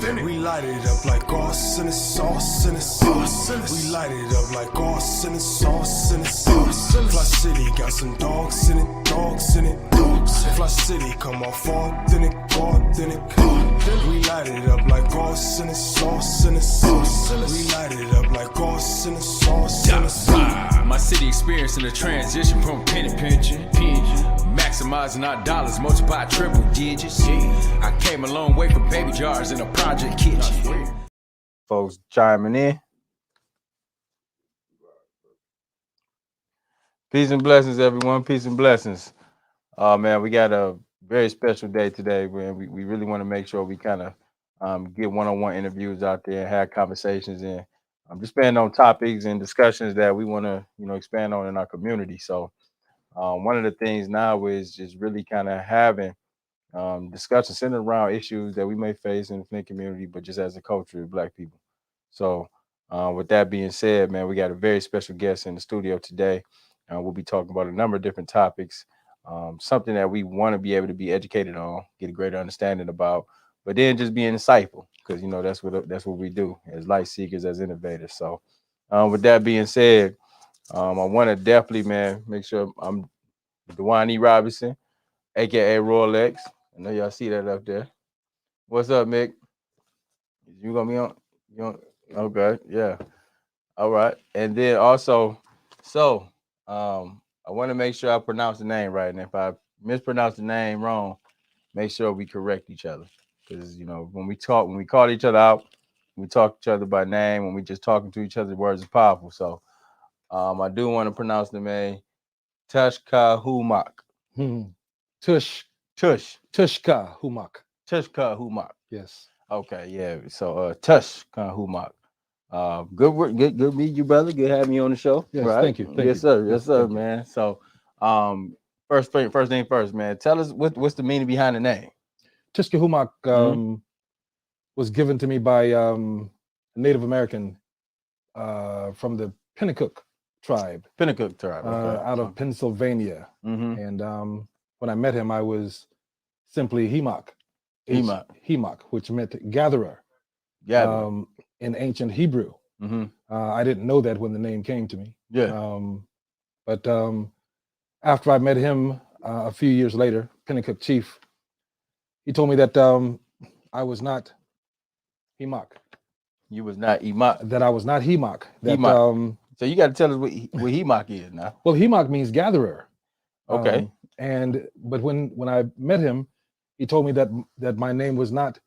We light it up like arson and sauce and sauce. We light it up like arson and sauce and sauce. Fly City got some dogs in it, dogs in it, dogs. Fly City come off authentic, authentic. We light it up like arson and sauce and sauce. We light it up like arson and sauce and sauce. My city experiencing a transition from penny pinching, maximizing our dollars, multiply triple digits. I came a long way from baby jars in a project kitchen. Folks chiming in. Peace and blessings, everyone. Peace and blessings. Man, we got a very special day today, man. We really want to make sure we kind of get one-on-one interviews out there and have conversations and just expand on topics and discussions that we want to, expand on in our community. So one of the things now is just really kind of having discussions centered around issues that we may face in the Flint community, but just as a culture of Black people. So with that being said, man, we got a very special guest in the studio today. We'll be talking about a number of different topics, something that we want to be able to be educated on, get a greater understanding about, but then just be insightful, because that's what we do as light seekers, as innovators. So with that being said, I want to definitely, man, make sure I'm Dwayne E. Robinson, aka Royale X. I know y'all see that up there. What's up, Mick? You gonna be on? You on? Okay, yeah. All right. And then also, I want to make sure I pronounce the name right. And if I mispronounce the name wrong, make sure we correct each other. Because when we call each other out, we talk to each other by name. When we just talking to each other, words are powerful. So I do want to pronounce the name Tushkahumoc. Tushkahumoc. Tushkahumoc. Yes. Okay, yeah. So Tushkahumoc. Good work, good meet you, brother. Good having you on the show. Yes, right? Thank you. Yes, sir, man. So first thing first, man. Tell us what's the meaning behind the name. Tushkahumoc was given to me by a Native American from the Pennacook tribe. Okay. Out of Pennsylvania. And when I met him, I was simply Hemoc. Hemoc, which meant gatherer. In ancient Hebrew. I didn't know that when the name came to me. Yeah. But after I met him a few years later, Pennacook chief, he told me that I was not Hemoc. You was not Hemoc. That I was not Hemoc. So you got to tell us what Hemoc is now. Well, Hemoc means gatherer. Okay. But when I met him, he told me that my name was not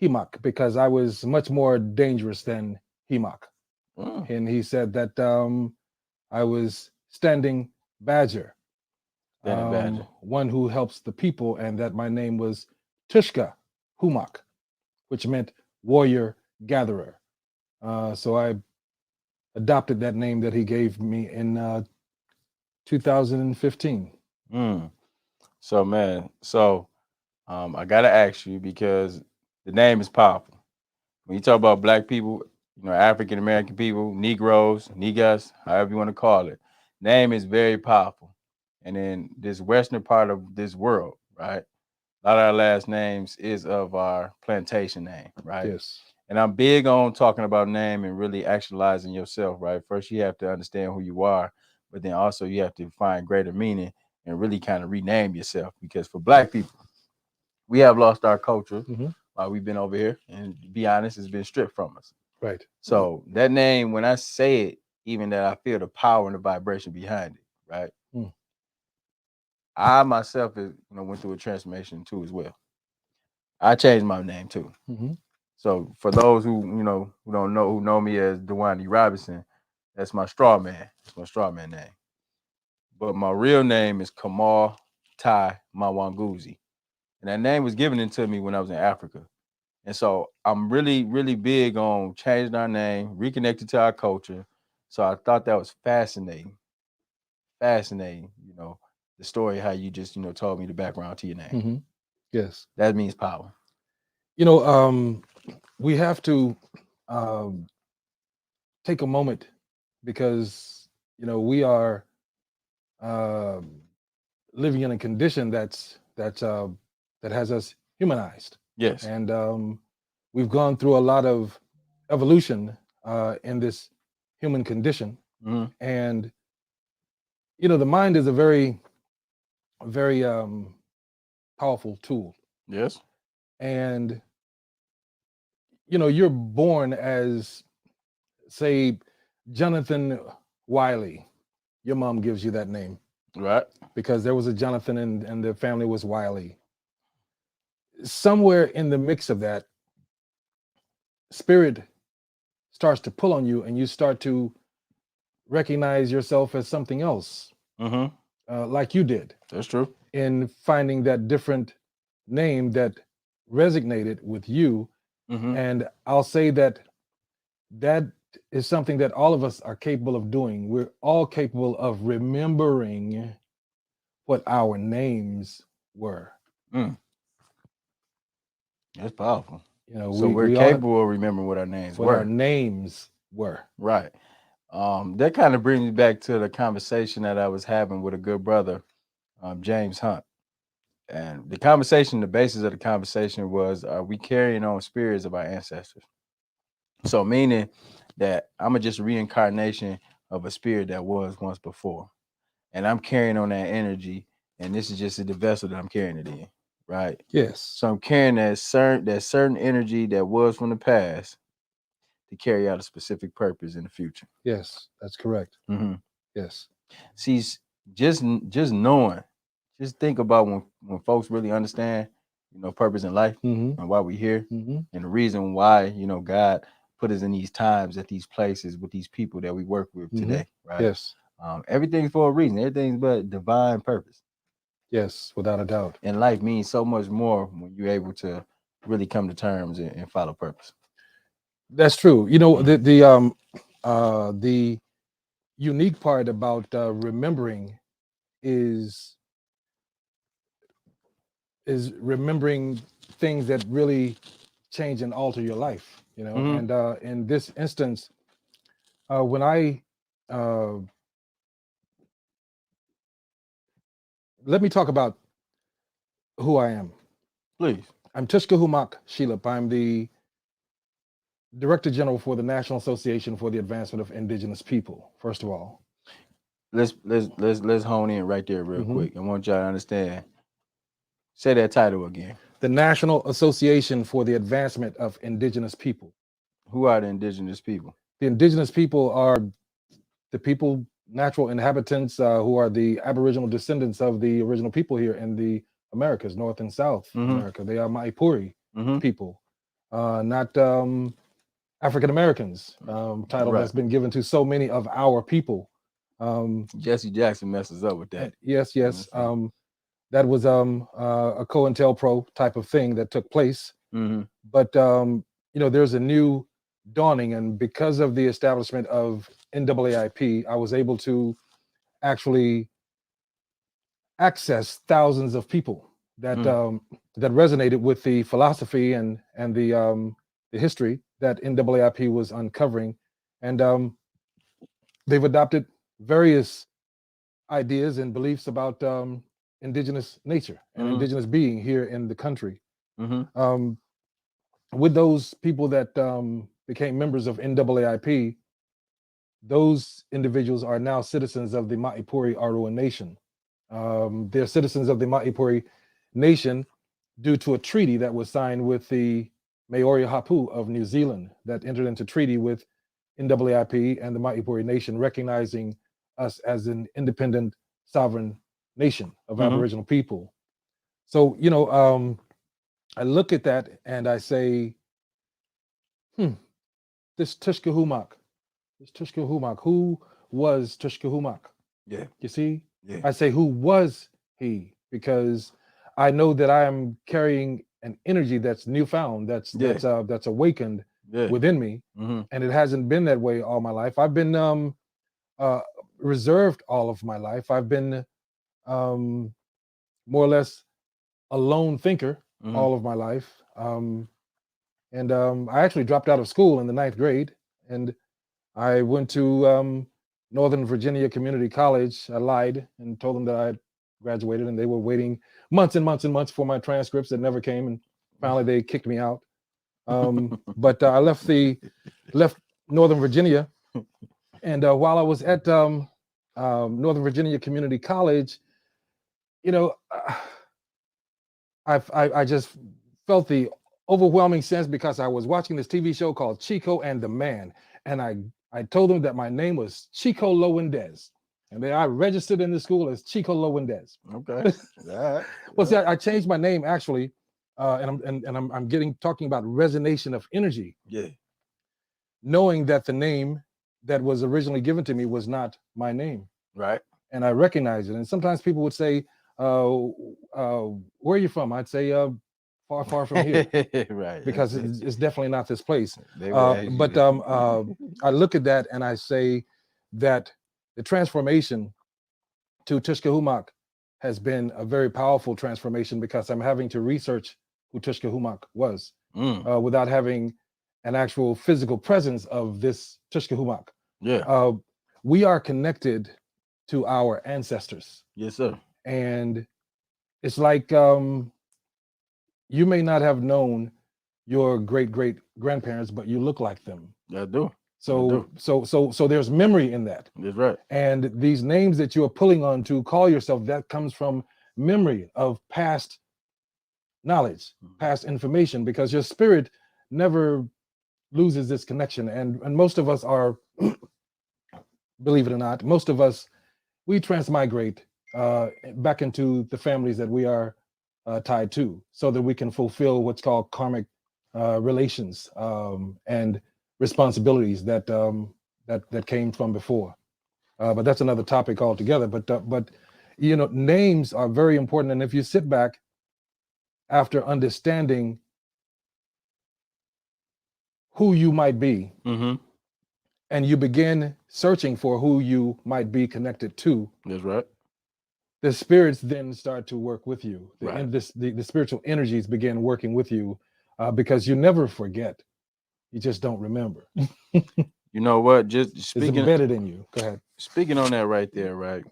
Hemoc because I was much more dangerous than Hemoc. And he said that I was standing badger, one who helps the people, and that my name was Tushkahumoc, which meant warrior gatherer. So I adopted that name that he gave me in 2015. So, man, I gotta ask you, because the name is powerful. When you talk about Black people, African American people, Negroes, niggas, however you want to call it, name is very powerful. And in this western part of this world, right, a lot of our last names is of our plantation name, right? Yes. And I'm big on talking about name and really actualizing yourself, right? First, you have to understand who you are, but then also you have to find greater meaning and really kind of rename yourself. Because for Black people, we have lost our culture while we've been over here, and to be honest, it's been stripped from us. Right. So that name, when I say it, even that I feel the power and the vibration behind it, right? I myself, went through a transformation too as well. I changed my name too. So for those who who know me as Dwayne E. Robinson, that's my straw man. It's my straw man name. But my real name is Kamal Tai Mawanguzi. And that name was given to me when I was in Africa. And so I'm really, really big on changing our name, reconnecting to our culture. So I thought that was fascinating. The story, how you just, told me the background to your name. Yes. That means power. We have to take a moment, because, we are living in a condition that has us humanized. Yes. And we've gone through a lot of evolution in this human condition, and the mind is a very, very powerful tool. Yes. And you're born as, say, Jonathan Wiley. Your mom gives you that name, Right. because there was a Jonathan and the family was Wiley. Somewhere in the mix of that, spirit starts to pull on you, and you start to recognize yourself as something else, like you did. That's true. In finding that different name that resonated with you. And I'll say that is something that all of us are capable of doing. We're all capable of remembering what our names were. That's powerful. So we're capable of remembering what our names were. Our names were. Right. That kind of brings me back to the conversation that I was having with a good brother, James Hunt. And the basis of the conversation was, are we carrying on spirits of our ancestors? So meaning that I'm just a reincarnation of a spirit that was once before. And I'm carrying on that energy, and this is just the vessel that I'm carrying it in, right? Yes. So I'm carrying that certain energy that was from the past to carry out a specific purpose in the future. Yes, that's correct. Yes. See, just knowing, just think about when folks really understand, purpose in life and why we're here, and the reason why, God put us in these times at these places with these people that we work with today, right? Yes. Everything's for a reason. Everything's but divine purpose. Yes, without a doubt. And life means so much more when you're able to really come to terms and follow purpose. That's true. The unique part about remembering is remembering things that really change and alter your life. And in this instance, when I let me talk about who I am. Please. I'm Tushkahumoc Xelup. I'm the Director General for the National Association for the Advancement of Indigenous People. First of all, let's hone in right there real quick. I want y'all to understand. Say that title again. The National Association for the Advancement of Indigenous People. Who are the indigenous people? The indigenous people are the people, natural inhabitants, who are the Aboriginal descendants of the original people here in the Americas, North and South America. They are Maipuri people, not African Americans. Title that's been given to so many of our people. Jesse Jackson messes up with that. Yes. That was a COINTELPRO type of thing that took place. But there's a new dawning, and because of the establishment of NAAIP, I was able to actually access thousands of people that that resonated with the philosophy and the history that NAAIP was uncovering, and they've adopted various ideas and beliefs about indigenous nature and indigenous being here in the country. With those people that became members of NAAIP, those individuals are now citizens of the Maipuri Arauan Nation. They're citizens of the Maipuri Nation due to a treaty that was signed with the Maori Hapu of New Zealand that entered into treaty with NAAIP and the Maipuri Nation, recognizing us as an independent sovereign nation of Aboriginal people. So, I look at that and I say, this Tushkahumoc, who was Tushkahumoc? Yeah. You see? Yeah. I say, who was he? Because I know that I am carrying an energy that's newfound, that's awakened within me, and it hasn't been that way all my life. I've been reserved all of my life. I've been more or less a lone thinker all of my life. And I actually dropped out of school in the 9th grade, and I went to Northern Virginia Community College. I lied and told them that I had graduated, and they were waiting months and months and months for my transcripts that never came, and finally they kicked me out. But I left Northern Virginia, and while I was at Northern Virginia Community College, you know, I just felt the overwhelming sense because I was watching this TV show called Chico and the Man, and I told them that my name was Chico Lowendez, and I registered in the school as Chico Lowendez. Okay. Well, see, I changed my name actually, and I'm talking about resonation of energy. Yeah. Knowing that the name that was originally given to me was not my name, Right. and I recognize it. And sometimes people would say, "Where are you from?" I'd say, "Far, far from here," Right. because it's definitely not this place. They would ask you But that. I look at that and I say that the transformation to Tushkahumoc has been a very powerful transformation because I'm having to research who Tushkahumoc was without having an actual physical presence of this Tushkahumoc. Yeah. We are connected to our ancestors. Yes, sir. And it's like you may not have known your great grandparents, but you look like them. I do. So there's memory in that. That's right. And these names that you are pulling on to call yourself, that comes from memory of past knowledge, past information, because your spirit never loses this connection. And most of us are, believe it or not, most of us, we transmigrate back into the families that we are tied to, so that we can fulfill what's called karmic relations and responsibilities that came from before. But that's another topic altogether. But you know, names are very important, and if you sit back after understanding who you might be, and you begin searching for who you might be connected to, that's right, the spirits then start to work with you. Right. The spiritual energies begin working with you because you never forget. You just don't remember. You know what? Just It's speaking embedded in you. Go ahead. Speaking on that right there, right?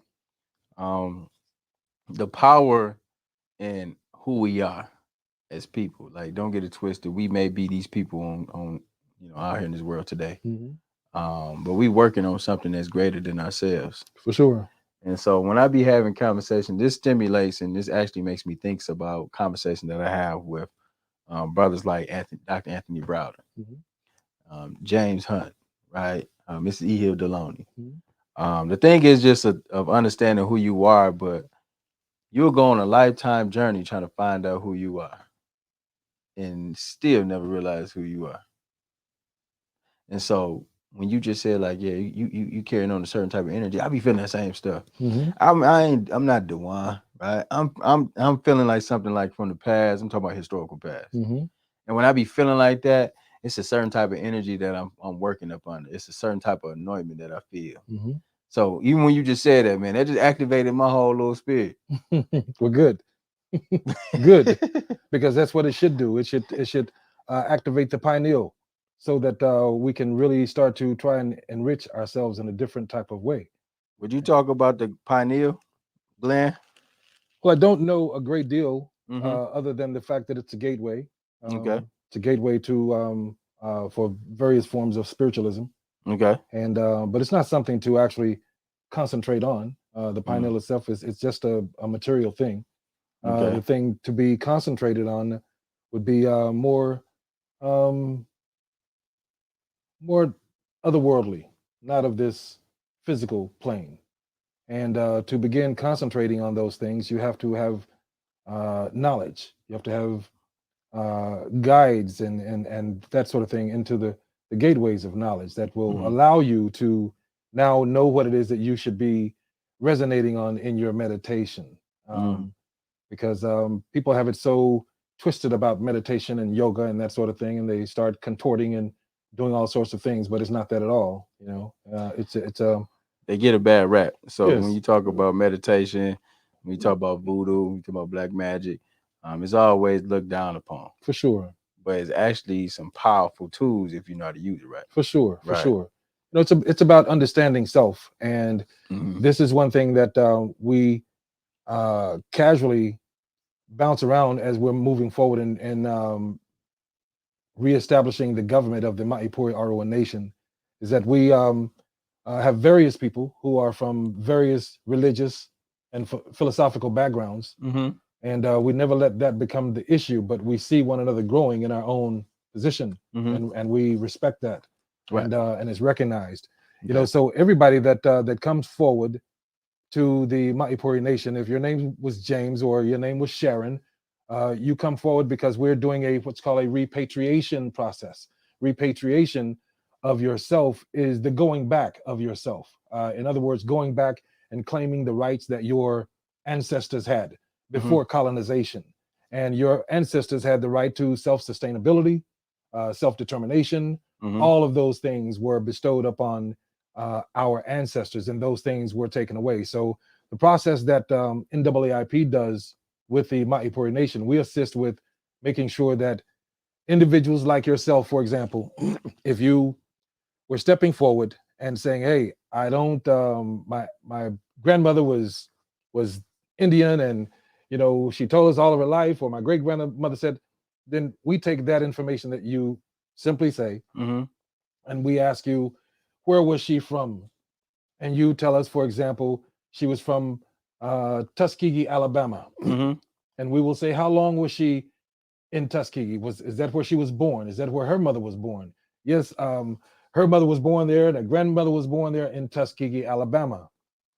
The power in who we are as people. Like, don't get it twisted. We may be these people on out here in this world today. But we working on something that's greater than ourselves. For sure. And so when I be having conversation, this stimulates and this actually makes me think about conversation that I have with brothers like Dr. Anthony Browder, James Hunt, right? Mrs. E. Hill Deloney. The thing is just of understanding who you are, but you'll go on a lifetime journey trying to find out who you are and still never realize who you are. And so when you just said like, yeah, you carrying on a certain type of energy, I be feeling that same stuff. I'm not Dewan, right? I'm feeling like something like from the past. I'm talking about historical past. And when I be feeling like that, it's a certain type of energy that I'm working up under. It's a certain type of anointment that I feel. So even when you just said that, man, that just activated my whole little spirit. Well, good. Good. Because that's what it should do. It should activate the pineal, so that we can really start to try and enrich ourselves in a different type of way. Would you talk about the pineal gland? Well, I don't know a great deal other than the fact that it's a gateway. Okay. It's a gateway to for various forms of spiritualism. Okay. And but it's not something to actually concentrate on. The pineal itself it's just a material thing. The thing to be concentrated on would be more otherworldly, not of this physical plane. And to begin concentrating on those things, you have to have knowledge. You have to have guides and that sort of thing into the gateways of knowledge that will allow you to now know what it is that you should be resonating on in your meditation. Because people have it so twisted about meditation and yoga and that sort of thing, and they start contorting and doing all sorts of things, but it's not that at all. You know, it's they get a bad rap. So Yes. when you talk about meditation, when you talk about voodoo, when you talk about black magic, it's always looked down upon. For sure. But it's actually some powerful tools if you know how to use it right. For sure. For Right. sure. You know, it's about understanding self, and this is one thing that we casually bounce around as we're moving forward and reestablishing the government of the Maipuri Arauan Nation is that we have various people who are from various religious and philosophical backgrounds, Mm-hmm. and we never let that become the issue. But we see one another growing in our own position, Mm-hmm. and we respect that, Right. and it's recognized. You Okay. know, so everybody that comes forward to the Maipuri Nation, if your name was James or your name was Sharon, you come forward because we're doing what's called a repatriation process. Repatriation of yourself is the going back of yourself. In other words, going back and claiming the rights that your ancestors had before colonization. And your ancestors had the right to self-sustainability, self-determination. Mm-hmm. All of those things were bestowed upon our ancestors, and those things were taken away. So the process that NAAIP does with the Maipuri Nation, we assist with making sure that individuals like yourself, for example, if you were stepping forward and saying, "Hey, I don't, my grandmother was Indian, and you know she told us all of her life," or my great grandmother said, then we take that information that you simply say, Mm-hmm. and we ask you, where was she from? And you tell us, for example, she was from Tuskegee, Alabama, Mm-hmm. and we will say, how long was she in Tuskegee? Is that where she was born? Is that where her mother was born? Yes, her mother was born there, and her grandmother was born there in Tuskegee, Alabama.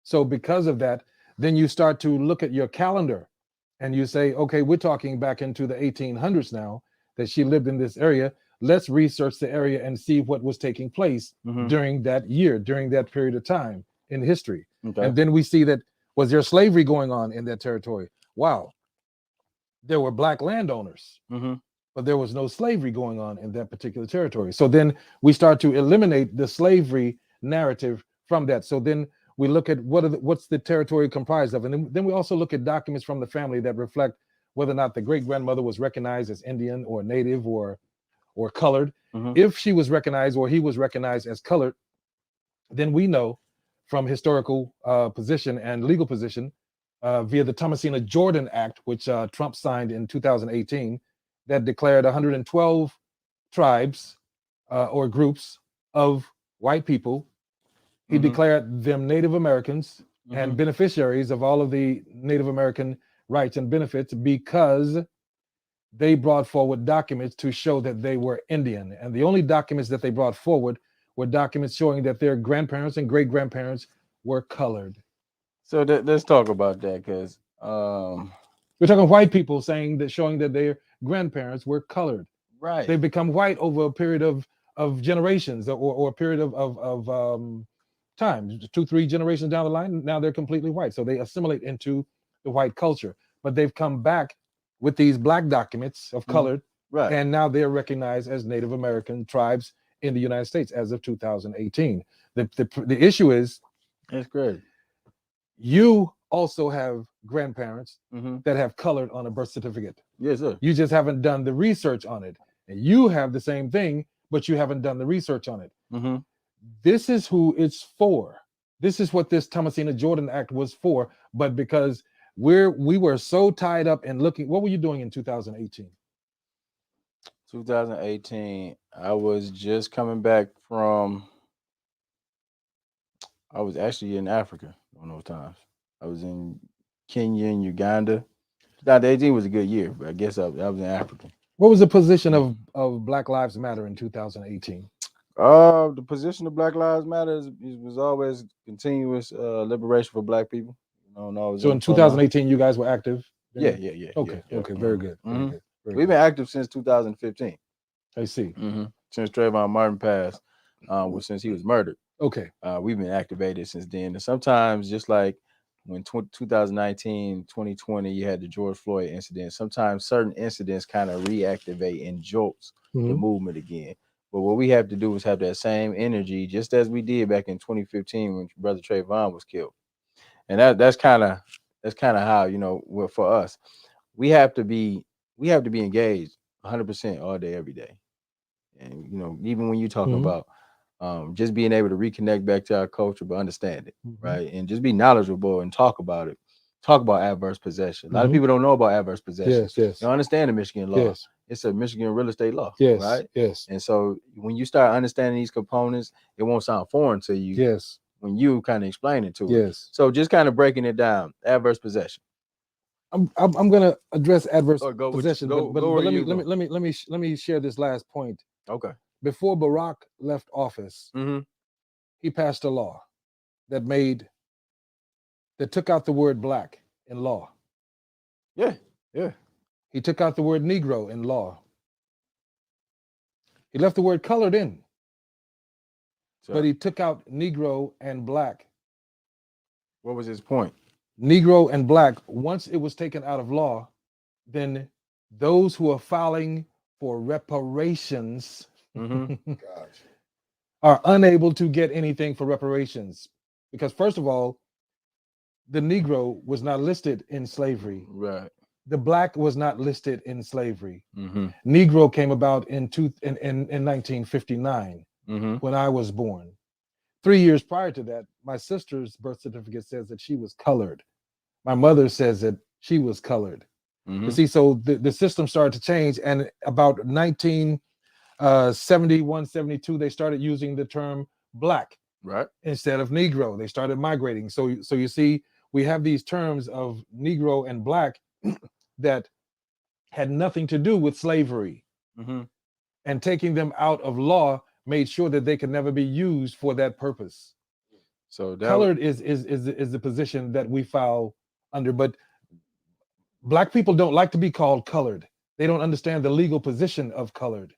So because of that, then you start to look at your calendar, and you say, okay, we're talking back into the 1800s now that she lived in this area. Let's research the area and see what was taking place Mm-hmm. during that year, during that period of time in history. Okay. And then we see that, was there slavery going on in that territory? Wow, there were black landowners, Mm-hmm. but there was no slavery going on in that particular territory. So then we start to eliminate the slavery narrative from that. So then we look at what's the territory comprised of, and then we also look at documents from the family that reflect whether or not the great grandmother was recognized as Indian or Native or colored. Mm-hmm. If she was recognized or he was recognized as colored, then we know from historical position and legal position via the Thomasina Jordan Act, which Trump signed in 2018, that declared 112 tribes or groups of white people. He Mm-hmm. declared them Native Americans Mm-hmm. and beneficiaries of all of the Native American rights and benefits because they brought forward documents to show that they were Indian. And the only documents that they brought forward were documents showing that their grandparents and great grandparents were colored. So let's talk about that, because We're talking white people saying that, showing that their grandparents were colored. right. They become white over a period of generations or a period of time, 2-3 generations down the line. Now they're completely white, so they assimilate into the white culture. But they've come back with these black documents of colored, Right. and now they're recognized as Native American tribes in the United States as of 2018. The issue is, That's great. you also have grandparents Mm-hmm. that have colored on a birth certificate. Yes, sir. You just haven't done the research on it. And you have the same thing, but you haven't done the research on it. Mm-hmm. This is who it's for. This is what this Thomasina Jordan Act was for. But because we were so tied up in looking, what were you doing in 2018? 2018, I was just coming back from. I was actually in Africa on those times. I was in Kenya and Uganda. 2018 was a good year, but I guess I was in Africa. What was the position of Black Lives Matter in 2018? The position of Black Lives Matter was always continuous liberation for Black people. No, So in 2018, you guys were active? Yeah. Okay, yeah. okay, very good. Very Mhm. good. Very We've good. been active since 2015. I see. Since Trayvon Martin passed, since he was murdered. Okay. We've been activated since then. And sometimes, just like when 2019, 2020, you had the George Floyd incident, sometimes certain incidents kind of reactivate and jolts the Mhm. movement again. But what we have to do is have that same energy, just as we did back in 2015 when Brother Trayvon was killed. And that's kind of how, well, for us, we have to be engaged 100% all day, every day. And even when you're talking Mhm. about just being able to reconnect back to our culture, but understand it, Mhm. right, and just be knowledgeable and talk about it. talk about adverse possession. A lot of Mhm. people don't know about adverse possession. Yes, yes, They don't understand the Michigan law. yes, It's a Michigan real estate law, yes, right? yes, And so when you start understanding these components, it won't sound foreign to you yes, when you kind of explain it to it. yes. So just kind of breaking it down, adverse possession. I'm going to address adverse Or go with- possession, go- but go where let me you let me go. let me share this last point. Okay. Before Barack left office, Mm-hmm. he passed a law that took out the word black in law. Yeah. Yeah. He took out the word Negro in law. He left the word colored in, So but he took out Negro and black. what was his point? Negro and black, once it was taken out of law, then those who are filing for reparations Mm-hmm. are unable to get anything for reparations. Because, first of all, the Negro was not listed in slavery. Right. The black was not listed in slavery. Mm-hmm. Negro came about in 1959 Mm-hmm. when I was born. 3 years prior to that, my sister's birth certificate says that she was colored. My mother says that she was colored. Mm-hmm. You see, so the system started to change, and about 1971, 72, they started using the term black Right. instead of Negro. They started migrating. So you see, we have these terms of Negro and black that had nothing to do with slavery, Mm-hmm. and taking them out of law made sure that they could never be used for that purpose. So that Colored is the position that we file under, but black people don't like to be called colored. They don't understand the legal position of colored.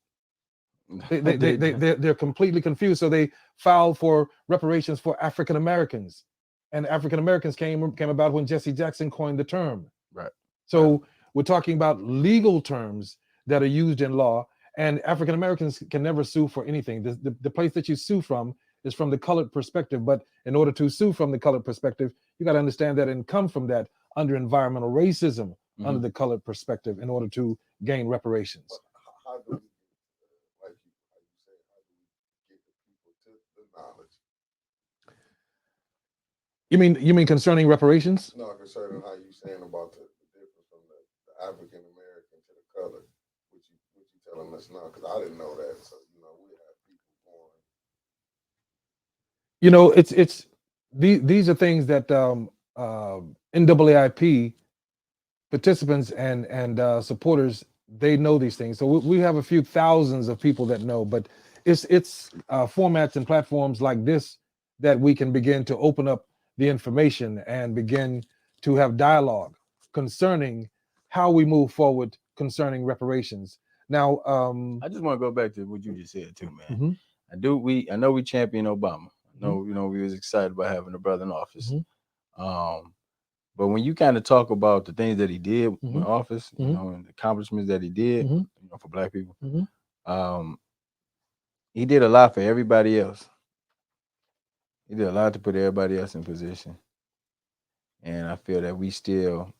They're completely confused. So they filed for reparations for African Americans, and African Americans came about when Jesse Jackson coined the term. Right. So we're talking about legal terms that are used in law, and African Americans can never sue for anything. The place that you sue from is from the colored perspective. But in order to sue from the colored perspective, you got to understand that and come from that under environmental racism, under the colored perspective, in order to gain reparations. How do we, like you said, how do we get the people to the knowledge? You mean concerning reparations? No, concerning how you saying about the difference from the African American to the color, what you telling us now? Because I didn't know that. So we have people going. It's these are things that NAAIP participants and supporters, they know these things. So we have a few thousands of people that know, but it's formats and platforms like this that we can begin to open up the information and begin to have dialogue concerning how we move forward concerning reparations. Now, I just want to go back to what you just said too, man. Mhm. I know we champion Obama. I know, we was excited about having a brother in office. But when you kind of talk about the things that he did in office, and the accomplishments that he did, for black people, he did a lot for everybody else. He did a lot to put everybody else in position. And I feel that we still,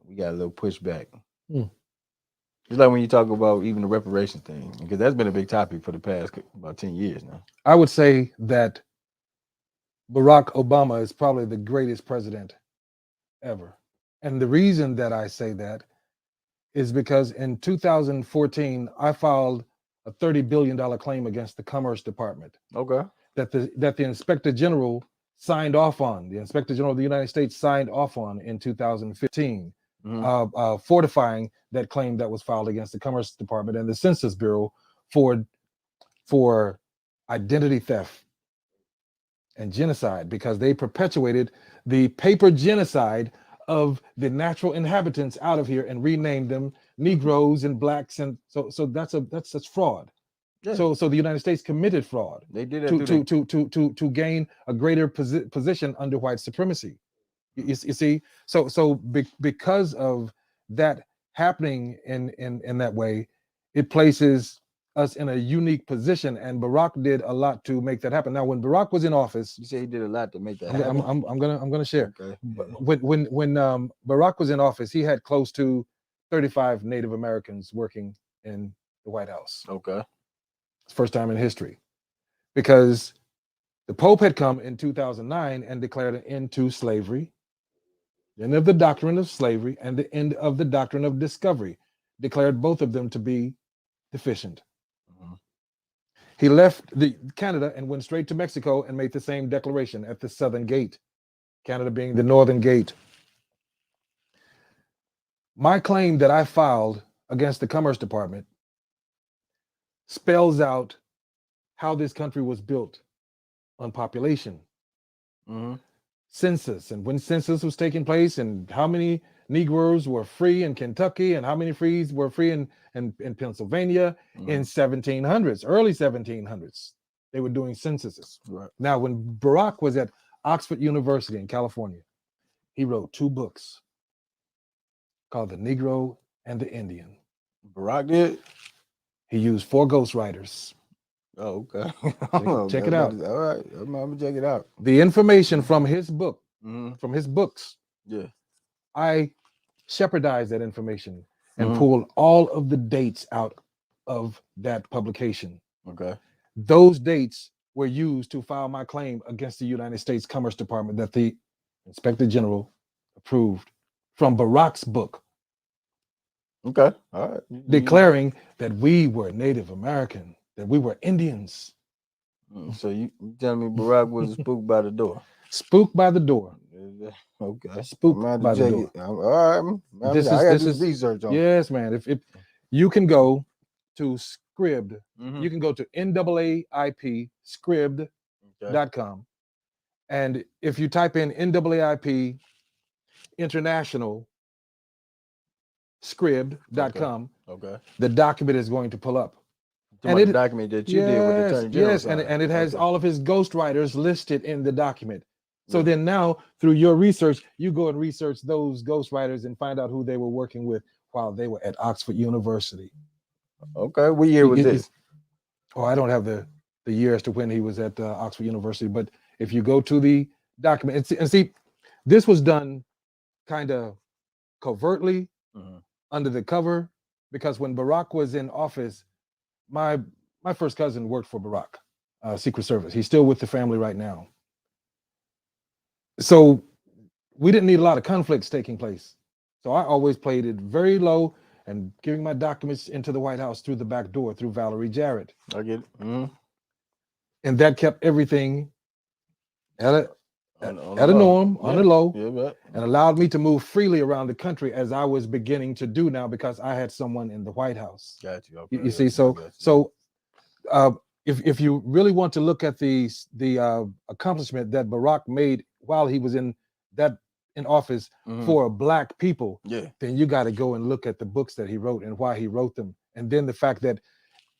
we got a little pushback. Just like when you talk about even the reparation thing, because that's been a big topic for the past about 10 years now. I would say that Barack Obama is probably the greatest president ever. And the reason that I say that is because in 2014, I filed a $30 billion claim against the Commerce Department. Okay. That the Inspector General signed off on. The Inspector General of the United States signed off on in 2015, fortifying that claim that was filed against the Commerce Department and the Census Bureau for identity theft and genocide, because they perpetuated the paper genocide of the natural inhabitants out of here and renamed them Negroes and blacks, and so that's fraud. Yeah. So the United States committed fraud. They did that to gain a greater position under white supremacy. You see, because of that happening in that way, it places us in a unique position, and Barack did a lot to make that happen. Now, when Barack was in office, you say he did a lot to make that happen. I'm gonna share. Okay. When Barack was in office, he had close to 35 Native Americans working in the White House. Okay. It's first time in history, because the Pope had come in 2009 and declared an end to slavery. the end of the doctrine of slavery and the end of the doctrine of discovery, declared both of them to be deficient. He left Canada and went straight to Mexico and made the same declaration at the southern gate, Canada being the northern gate. My claim that I filed against the Commerce Department spells out how this country was built on population, census, and when census was taking place, and how many Negroes were free in Kentucky, and how many frees were free in Pennsylvania in 1700s, early 1700s. They were doing censuses. Right. Now, when Barack was at Oxford University in California, he wrote 2 books called The Negro and the Indian. Barack did? He used 4 ghostwriters. Oh, okay. Check it out. All right. I'm gonna check it out. The information from his book, from his books, Yeah. I shepherdized that information and pulled all of the dates out of that publication. Okay. Those dates were used to file my claim against the United States Commerce Department that the Inspector General approved from Barack's book, Okay. All right. declaring that we were Native American, that we were Indians. So you telling me Barack was spooked by the door? Spooked by the door. Okay. Spooked by the door. All right. I got this research on. Yes, man. If you can go to Scribd, you can go to NAAIP Scribd.com, and if you type in NAAIP International Scribd.com, Okay. the document is going to pull up. And the document that you did with the Attorney General. Yes, and it has all of his ghostwriters listed in the document. So then now, through your research, you go and research those ghostwriters and find out who they were working with while they were at Oxford University. Okay, what year was this? Oh, I don't have the year as to when he was at Oxford University, but if you go to the document and see, this was done kind of covertly, under the cover, because when Barack was in office, my first cousin worked for Barack, Secret Service. He's still with the family right now. So we didn't need a lot of conflicts taking place. So I always played it very low and giving my documents into the White House through the back door, through Valerie Jarrett. I get it. And that kept everything at a norm, on the low, and allowed me to move freely around the country as I was beginning to do now because I had someone in the White House. Got you. Okay, You see, if you really want to look at the accomplishment that Barack made while he was in office for Black people, then you got to go and look at the books that he wrote and why he wrote them, and then the fact that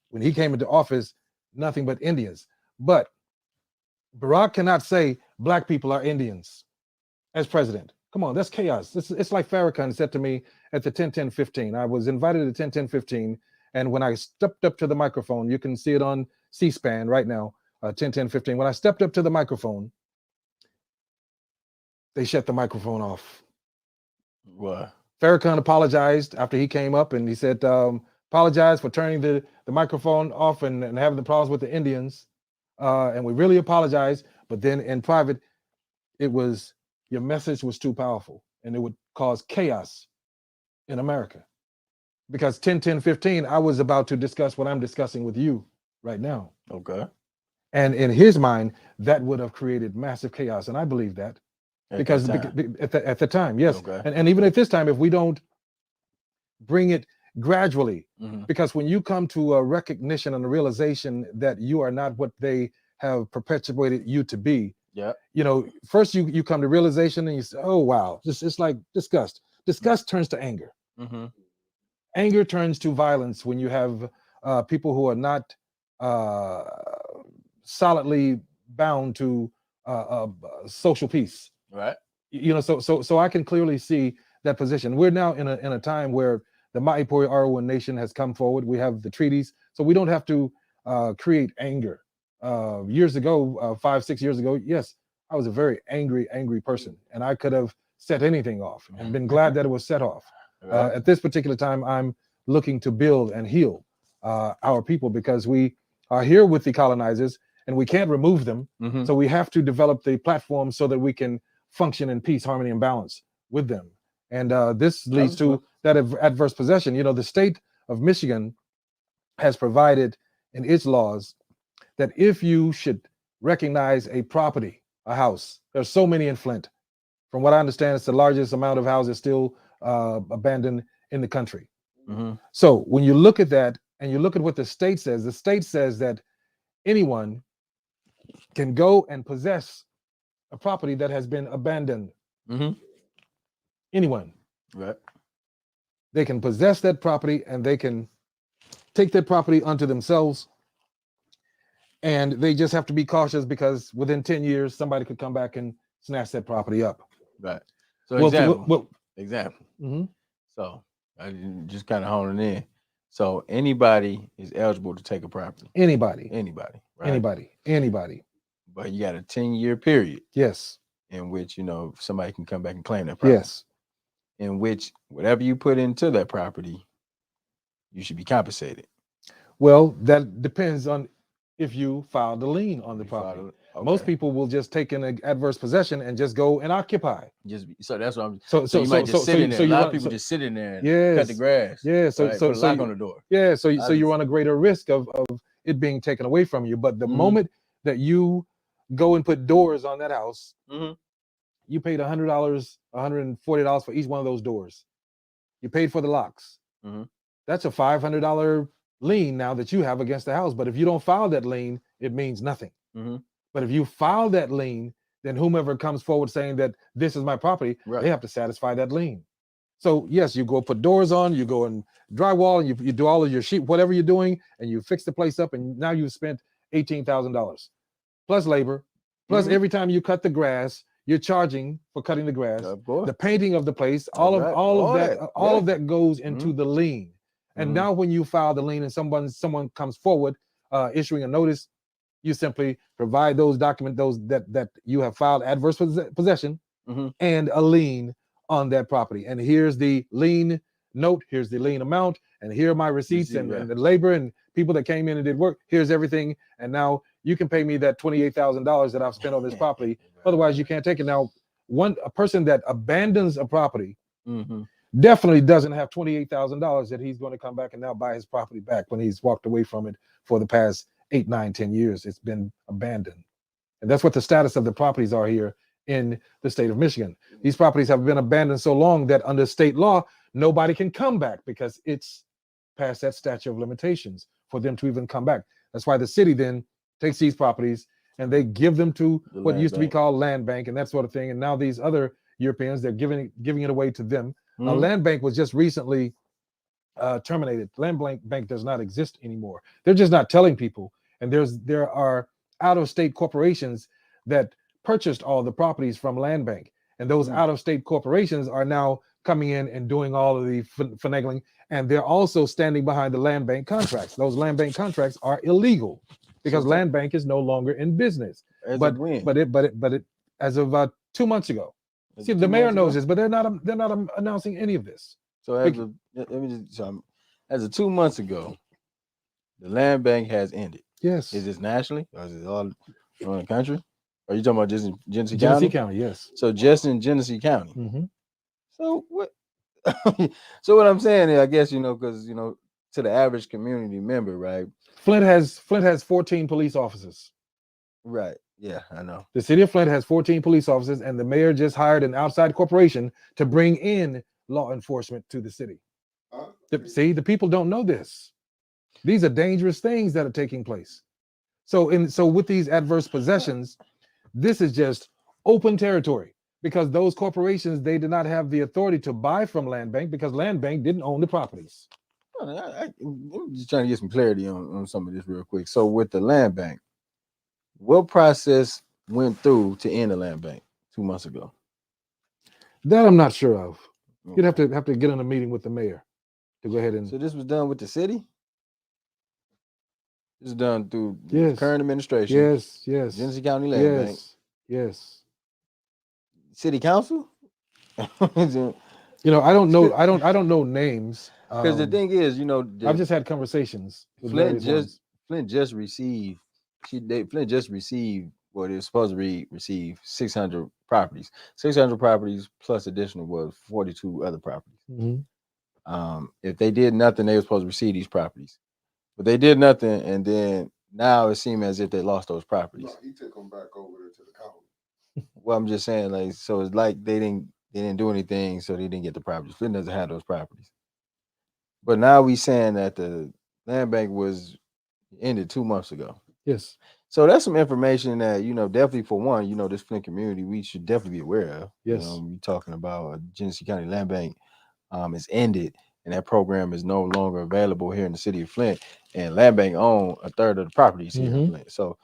when he came into office, nothing but Indians. But Barack cannot say Black people are Indians as president. Come on, that's chaos. It's like Farrakhan said to me at the 10-10-15. I was invited to 10-10-15, and when I stepped up to the microphone, you can see it on C-SPAN right now, 10-10-15. When I stepped up to the microphone, they shut the microphone off. Why? Farrakhan apologized after he came up, and he said, apologize for turning the microphone off and having the problems with the Indians. And we really apologize. But then in private, your message was too powerful, and it would cause chaos in America. Because 10-10-15, I was about to discuss what I'm discussing with you right now. Okay. And in his mind, that would have created massive chaos. And I believe that. Because at the time, yes. Okay. And even at this time, if we don't bring it gradually, because when you come to a recognition and a realization that you are not what they have perpetuated you to be, first you come to realization and you say, oh, wow, it's like disgust. Disgust turns to anger. Anger turns to violence when you have people who are not solidly bound to social peace. Right. So I can clearly see that position. We're now in a time where the Maipuri Arauan Nation has come forward. We have the treaties, so we don't have to create anger. Years ago, 5-6 years ago, yes, I was a very angry person, and I could have set anything off and been glad that it was set off. At this particular time, I'm looking to build and heal our people because we are here with the colonizers and we can't remove them. So we have to develop the platform so that we can function in peace, harmony, and balance with them. And this leads to that adverse possession. You know, the state of Michigan has provided in its laws that if you should recognize a property, a house, there's so many in Flint. From what I understand, it's the largest amount of houses still abandoned in the country. Mm-hmm. So when you look at that and you look at what the state says that anyone can go and possess a property that has been abandoned. Mm-hmm. Anyone. Right. They can possess that property and they can take that property unto themselves. And they just have to be cautious because within 10 years, somebody could come back and snatch that property up. Right. So example. Mm-hmm. So I just kind of honing in. So anybody is eligible to take a property. Anybody. Right? Anybody. But you got a 10-year period. Yes. In which, somebody can come back and claim that property. Yes. In which whatever you put into that property, you should be compensated. Well, that depends on if you filed a lien on the property. Okay. Most people will just take an adverse possession and just go and occupy. So that's what I'm. So you might just sit in there. A lot of people just sit in there and cut the grass. Yeah. So put a lock on the door. Yeah. So you run a greater risk of it being taken away from you. But the moment that you go and put doors on that house, you paid $100, $140 for each one of those doors. You paid for the locks. That's a $500 lien now that you have against the house. But if you don't file that lien, it means nothing. But if you file that lien, then whomever comes forward saying that this is my property, they have to satisfy that lien. So yes, you go put doors on, you go and drywall, and you do all of your sheet, whatever you're doing, and you fix the place up, and now you've spent $18,000 plus labor, plus every time you cut the grass, you're charging for cutting the grass, the painting of the place, all of that goes into the lien. And now when you file the lien and someone comes forward issuing a notice, you simply provide those documents, that you have filed adverse possession and a lien on that property. And here's the lien note, here's the lien amount, and here are my receipts and the labor and people that came in and did work. Here's everything. And now you can pay me that $28,000 that I've spent on this property. Otherwise, you can't take it. Now, a person that abandons a property definitely doesn't have $28,000 that he's going to come back and now buy his property back when he's walked away from it for the past 8, 9, 10 years. It's been abandoned. And that's what the status of the properties are here in the state of Michigan. These properties have been abandoned so long that under state law, nobody can come back because it's past that statute of limitations for them to even come back. That's why the city then takes these properties and they give them to what used to be called land bank and that sort of thing. And now these other Europeans, they're giving it away to them. Now, land bank was just recently terminated. Land bank does not exist anymore. They're just not telling people. And there are out-of-state corporations that purchased all the properties from land bank. And those out-of-state corporations are now coming in and doing all of the finagling. And they're also standing behind the land bank contracts. Those land bank contracts are illegal because land bank is no longer in business. But it as of 2 months ago. See, the mayor knows this, but they're not announcing any of this. So as of 2 months ago, the land bank has ended. Yes. Is this nationally or is it all around the country? Are you talking about just in Genesee County? Genesee County, yes. So just in Genesee County. So what? So what I'm saying is, I guess because to the average community member, right? Flint has 14 police officers. Right. Yeah, I know. The city of Flint has 14 police officers, and the mayor just hired an outside corporation to bring in law enforcement to the city. See, the people don't know this. These are dangerous things that are taking place. So with these adverse possessions, this is just open territory because those corporations, they did not have the authority to buy from land bank because land bank didn't own the properties. I'm just trying to get some clarity on some of this real quick. So with the land bank, what process went through to end the land bank 2 months ago? That I'm not sure of. You'd have to get in a meeting with the mayor to go ahead and. So this was done with the city? This is done through the current administration. Yes. Genesee County Land Bank. Yes. City council? I don't know. I don't know names. Because the thing is, I've just had conversations. Flint just received well, they're supposed to receive 600 properties. 600 properties plus additional was 42 other properties. If they did nothing, they were supposed to receive these properties, but they did nothing, and then now it seemed as if they lost those properties. No, he took them back over there to the county. Well, I'm just saying, like, so it's like they didn't do anything, so they didn't get the properties. Flint doesn't have those properties. But now we saying that the land bank was ended 2 months ago. Yes. So that's some information that, definitely for one, this Flint community, we should definitely be aware of. Yes. We're talking about Genesee County Land Bank is ended, and that program is no longer available here in the city of Flint. And Land Bank own a third of the properties here in Flint. So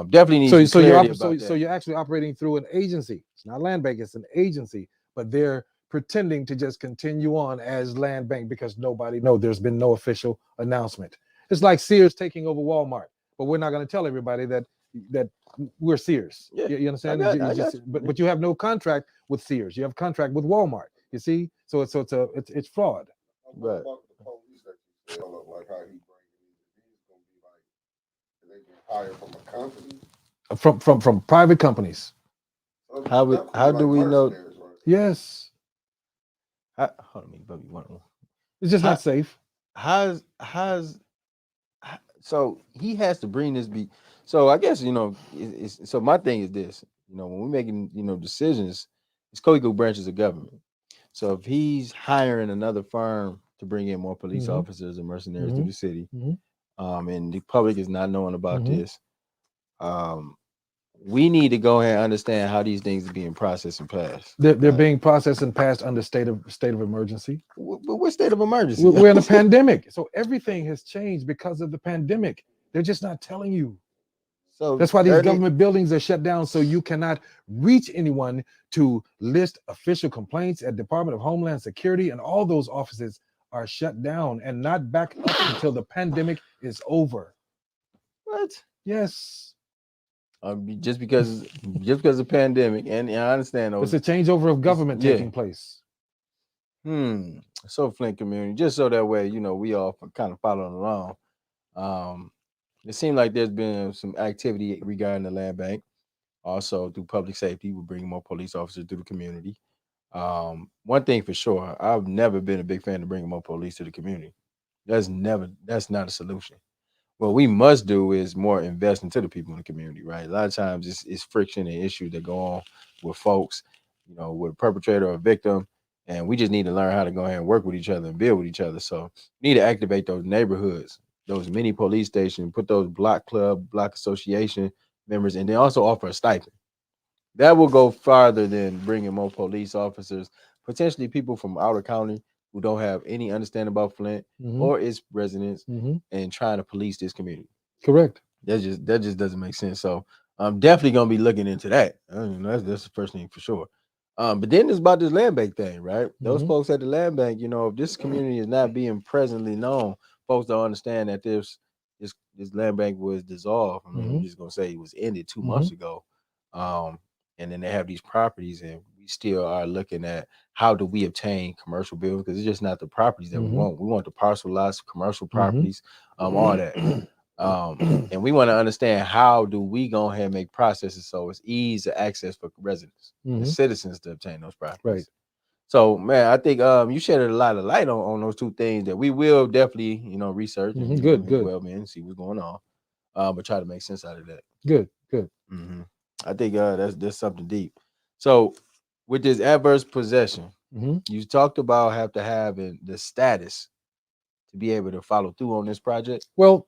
definitely needs clarity about that. So you're actually operating through an agency. It's not Land Bank, it's an agency, but they're pretending to just continue on as Land Bank because nobody knows. There's been no official announcement. It's like Sears taking over Walmart, but we're not going to tell everybody that we're Sears. Yeah, you understand? I got you. But you have no contract with Sears. You have a contract with Walmart. You see, so it's fraud. What about the police that you said, like how he bringing these gonna be like they get hired from a company? From private companies. How do we know? Right? Yes. Hold on, Bubby, It's just not safe. So he has to bring this so I guess so my thing is this, when we're making decisions, it's co-equal branches of government. So if he's hiring another firm to bring in more police officers and mercenaries to the city, and the public is not knowing about this, we need to go ahead and understand how these things are being processed and passed. They're being processed and passed under state of emergency. But what state of emergency? We're in a pandemic, so everything has changed because of the pandemic. They're just not telling you. So that's why these government buildings are shut down, so you cannot reach anyone to list official complaints at Department of Homeland Security, and all those offices are shut down and not back up until the pandemic is over. What? Yes. Just because of pandemic, and I understand those. It's a changeover of government taking place. So Flint community, just so that way, we all kind of following along. It seemed like there's been some activity regarding the land bank. Also, through public safety, we're bringing more police officers to the community. One thing for sure, I've never been a big fan of bringing more police to the community. That's not a solution. What we must do is more invest into the people in the community, right? A lot of times it's friction and issues that go on with folks, with a perpetrator or a victim, and we just need to learn how to go ahead and work with each other and build with each other. So we need to activate those neighborhoods, those mini police stations, put those block club, block association members, and then also offer a stipend. That will go farther than bringing more police officers, potentially people from outer county who don't have any understanding about Flint or its residents, and trying to police this community. Correct. That just doesn't make sense. So I'm definitely gonna be looking into that. That's the first thing for sure. But then it's about this land bank thing, right? Those folks at the land bank, if this community is not being presently known, folks don't understand that this land bank was dissolved. I'm just gonna say it was ended 2 months ago. And then they have these properties, and we still are looking at how do we obtain commercial buildings, because it's just not the properties that we want. We want the parcelized commercial properties, all that. And we want to understand how do we go ahead and make processes so it's easy of access for residents and citizens to obtain those properties. Right. So, man, I think you shed a lot of light on those two things that we will definitely, research and good. well, man, see what's going on, but try to make sense out of that. Good. I think that's something deep. So, with this adverse possession, you talked about have to have the status to be able to follow through on this project. Well,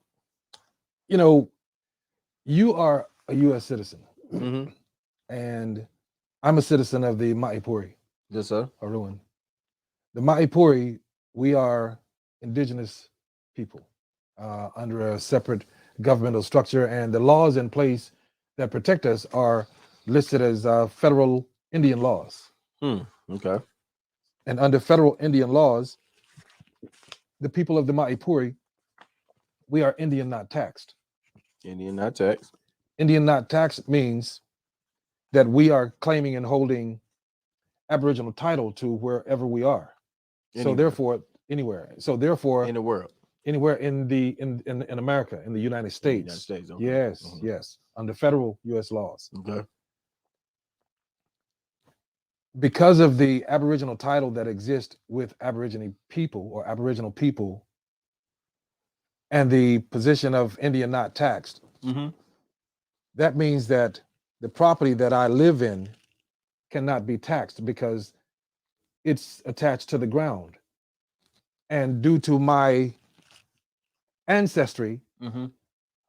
you are a U.S. citizen, and I'm a citizen of the Maipuri. Yes, sir. Arauan. The Maipuri, we are indigenous people under a separate governmental structure, and the laws in place that protect us are listed as federal Indian laws. Okay. And under federal Indian laws, the people of the Maipuri, we are Indian not taxed. Indian not taxed. Indian not taxed means that we are claiming and holding Aboriginal title to wherever we are. Anywhere. So therefore, anywhere. So therefore, in the world. anywhere in in America, in the United States. United States. Okay. Yes, yes, under federal U.S. laws. Okay. Because of the Aboriginal title that exists with Aborigine people or Aboriginal people, and the position of Indian not taxed, Mm-hmm. that means that the property that I live in cannot be taxed because it's attached to the ground. And due to my ancestry, Mm-hmm.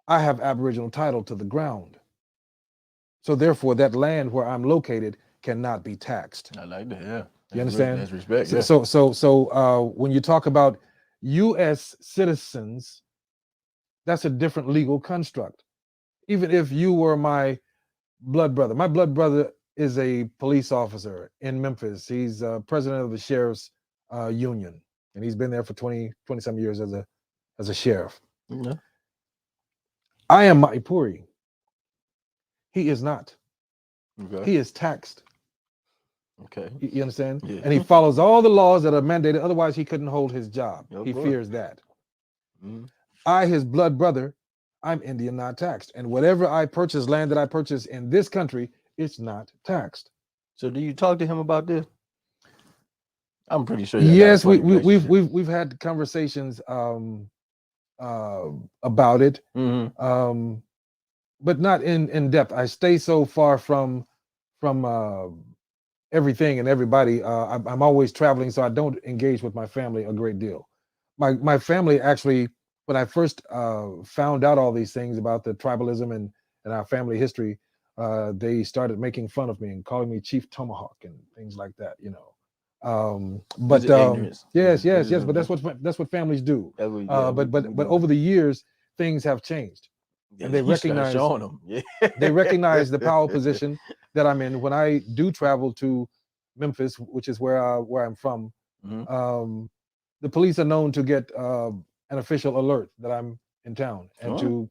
I have Aboriginal title to the ground. So therefore, that land where I'm located cannot be taxed. I like that. Yeah. You understand? That's respect. So, Yeah. so when you talk about U.S. citizens, that's a different legal construct. Even if you were my blood brother is a police officer in Memphis. He's president of the sheriff's union, and he's been there for 20 some years as a sheriff. Yeah. I am Maipuri. He is not. Okay. He is taxed. Okay. You understand? Yeah. And he follows all the laws that are mandated. Otherwise, he couldn't hold his job. Of He course. fears that. Mm-hmm. I, his blood brother, I'm Indian not taxed. And whatever I purchase, land that I purchase in this country, it's not taxed. So do you talk to him about this? I'm pretty sure. Yes, we've had conversations about it, Mm-hmm. but not in depth. I stay so far from everything and everybody. I'm always traveling, so I don't engage with my family a great deal. My family actually, when I first found out all these things about the tribalism and our family history, they started making fun of me and calling me Chief Tomahawk and things like that. You know. But yes, but that's what families do. But over the years, things have changed, and they recognize them. Yeah. they recognize the power position that I'm in when I do travel to Memphis, which is where I'm from. Mm-hmm. The police are known to get an official alert that I'm in town, and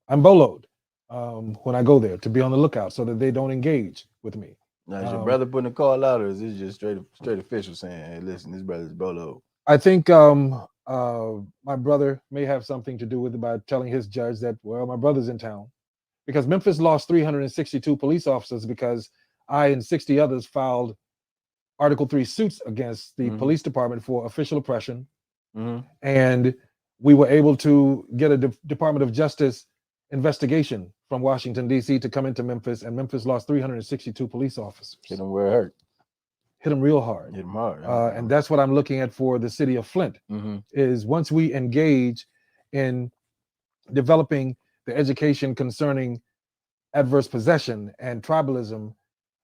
I'm boloed when I go there to be on the lookout so that they don't engage with me. Now, is your brother putting a call out, or is this just straight official saying, "Hey, listen, this brother's bolo"? I think my brother may have something to do with it by telling his judge that, well, my brother's in town, because Memphis lost 362 police officers because I and 60 others filed Article 3 suits against the police department for official oppression, and we were able to get a Department of Justice investigation from Washington, D.C. to come into Memphis, and Memphis lost 362 police officers. Hit him where it hurt. Hit him real hard. Hit him hard. And that's what I'm looking at for the city of Flint, is once we engage in developing the education concerning adverse possession and tribalism,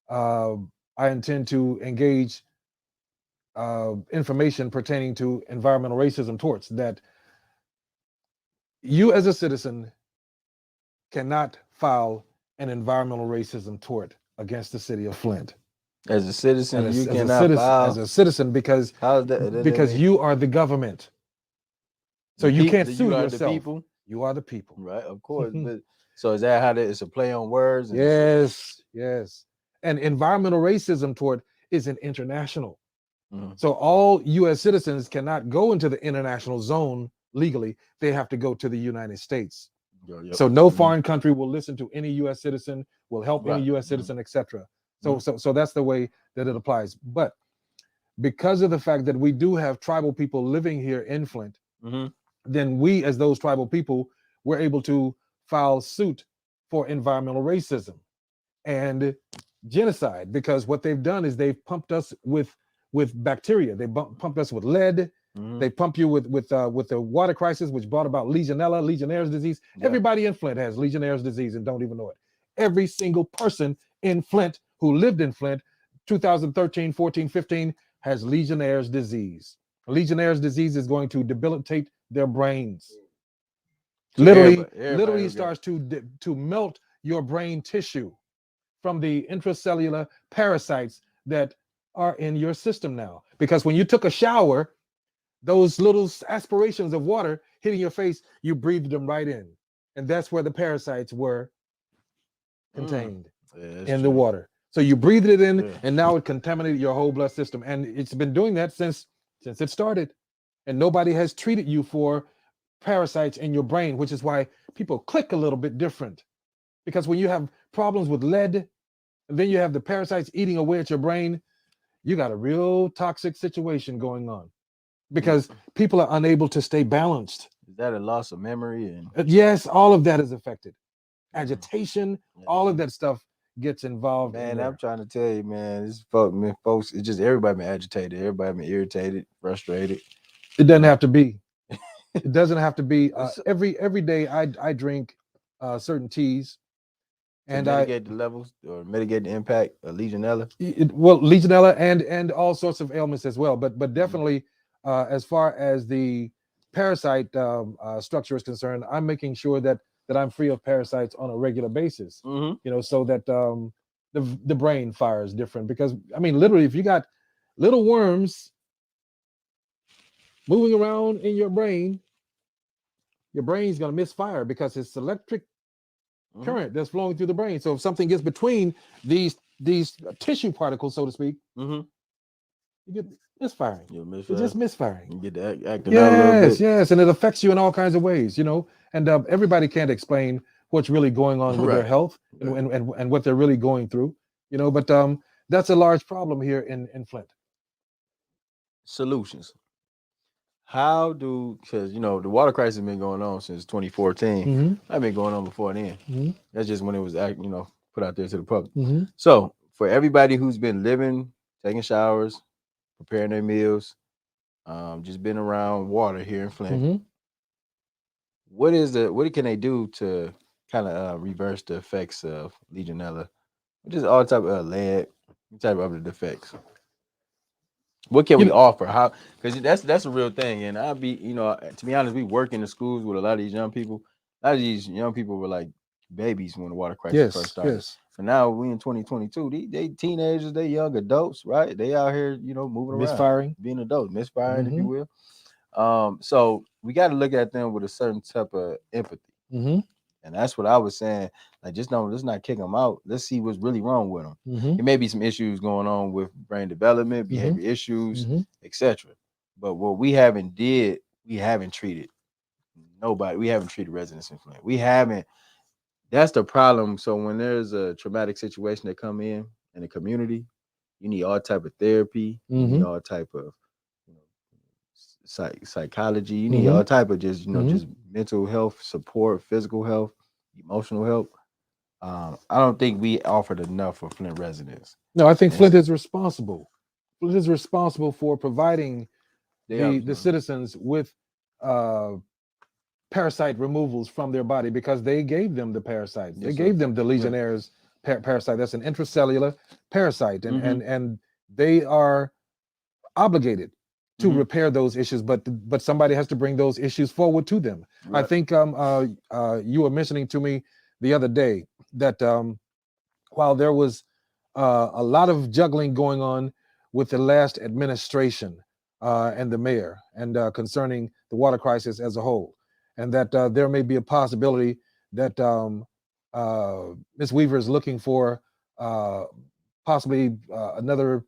I intend to engage information pertaining to environmental racism torts, that you as a citizen cannot file an environmental racism tort against the city of Flint. As a citizen, as, you as cannot a citizen, file. as a citizen, because you are the government. So you can't sue yourself. The people? You are the people. Right, of course. But so is that how it's a play on words? Yes. And environmental racism tort is an international. So all U.S. citizens cannot go into the international zone legally. They have to go to the United States. So no foreign country will listen to any U.S. citizen, will help any U.S. citizen, etc. So that's the way that it applies. But because of the fact that we do have tribal people living here in Flint, then we, as those tribal people, were able to file suit for environmental racism and genocide, because what they've done is they've pumped us with bacteria. They pumped us with lead. They pump you with the water crisis, which brought about legionella, Legionnaire's disease. Everybody in Flint has Legionnaire's disease and don't even know it. Every single person in Flint who lived in Flint 2013, 14, 15 has Legionnaire's disease. Legionnaire's disease is going to debilitate their brains. So literally starts to melt your brain tissue from the intracellular parasites that are in your system now. Because when you took a shower, those little aspirations of water hitting your face, you breathed them right in. And that's where the parasites were contained in the water. So you breathed it in, and now it contaminated your whole blood system. And it's been doing that since it started. and nobody has treated you for parasites in your brain, which is why people click a little bit different. Because when you have problems with lead, and then you have the parasites eating away at your brain, you got a real toxic situation going on because people are unable to stay balanced. Is that a loss of memory? And Yes, all of that is affected. Agitation, all of that stuff gets involved. man, in there. I'm trying to tell you, man, this folks, it's just everybody been agitated, everybody been irritated, frustrated. It doesn't have to be. It doesn't have to be. Every day I drink certain teas, And and mitigate the levels or mitigate the impact of legionella. well, legionella and all sorts of ailments as well. But definitely, as far as the parasite structure is concerned, I'm making sure that I'm free of parasites on a regular basis. Mm-hmm. You know, so that the brain fires different. Because I mean, literally, if you got little worms moving around in your brain's going to misfire because it's electric current that's flowing through the brain. So if something gets between these tissue particles, so to speak, you get misfiring. It's just misfiring. You get the acting out a little bit. Yes, and it affects you in all kinds of ways, you know. And everybody can't explain what's really going on with their health and what they're really going through, you know. But that's a large problem here in Flint. Solutions. How do, because you know the water crisis has been going on since 2014. I've been going on before then. That's just when it was put out there to the public. So for everybody who's been living, taking showers, preparing their meals, just been around water here in Flint, what can they do to kind of reverse the effects of legionella, which is all type of lead, type of other defects? What can we offer? How? Because that's a real thing. And I'll be, to be honest, we work in the schools with a lot of these young people. A lot of these young people were like babies when the water crisis first started. Yes. And now we in 2022. They teenagers, they young adults, right? They out here, moving around, Misfiring, being adults, misfiring, if you will. So we got to look at them with a certain type of empathy. And that's what I was saying. Like, let's not kick them out. Let's see what's really wrong with them. There may be some issues going on with brain development, behavior issues, etc. But what we haven't treated nobody. We haven't treated residents in Flint. We haven't. That's the problem. So when there's a traumatic situation that come in the community, you need all type of therapy. You need all type of psychology. You need all type of just mental health support, physical health, emotional help. I don't think we offered enough for Flint residents. No, I think Flint is responsible. Flint is responsible for providing the citizens with parasite removals from their body because they gave them the parasites. They gave them the Legionnaire's parasite. That's an intracellular parasite, and they are obligated to repair those issues, but somebody has to bring those issues forward to them. Right. I think you were mentioning to me the other day that while there was a lot of juggling going on with the last administration and the mayor and concerning the water crisis as a whole, and that there may be a possibility that Ms. Weaver is looking for possibly another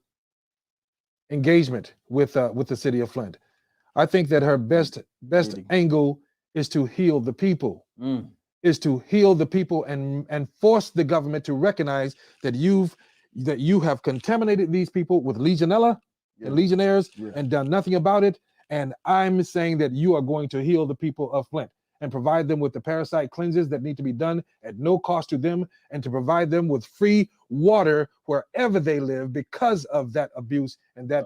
engagement with the city of Flint. I think that her best angle is to heal the people, and force the government to recognize that you have contaminated these people with legionella and legionnaires and done nothing about it. And I'm saying that you are going to heal the people of Flint and provide them with the parasite cleanses that need to be done at no cost to them, and to provide them with free water wherever they live because of that abuse and that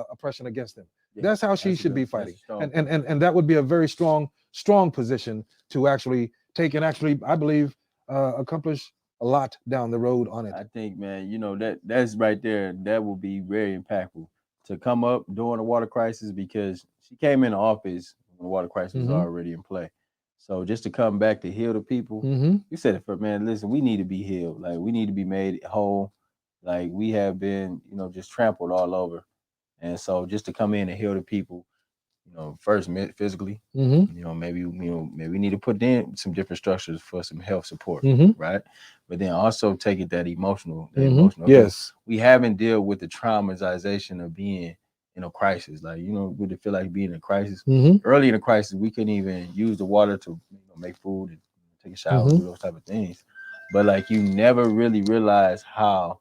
oppression against them. That's how she should be fighting. And that would be a very strong position to actually take and actually, I believe, accomplish a lot down the road on it. I think, man, that's right there. That will be very impactful to come up during the water crisis, because she came into office when the water crisis was already in play. So just to come back to heal the people, you said it, man, listen, we need to be healed. Like, we need to be made whole. Like, we have been, just trampled all over. And so just to come in and heal the people, first physically, maybe we need to put in some different structures for some health support, right? But then also take it that emotional. Yes. We haven't dealt with the traumatization of being in a crisis. Like, you know, would it feel like being in a crisis? Mhm. Early in the crisis, we couldn't even use the water to, you know, make food and take a shower, Mhm. do those type of things. But like, you never really realize how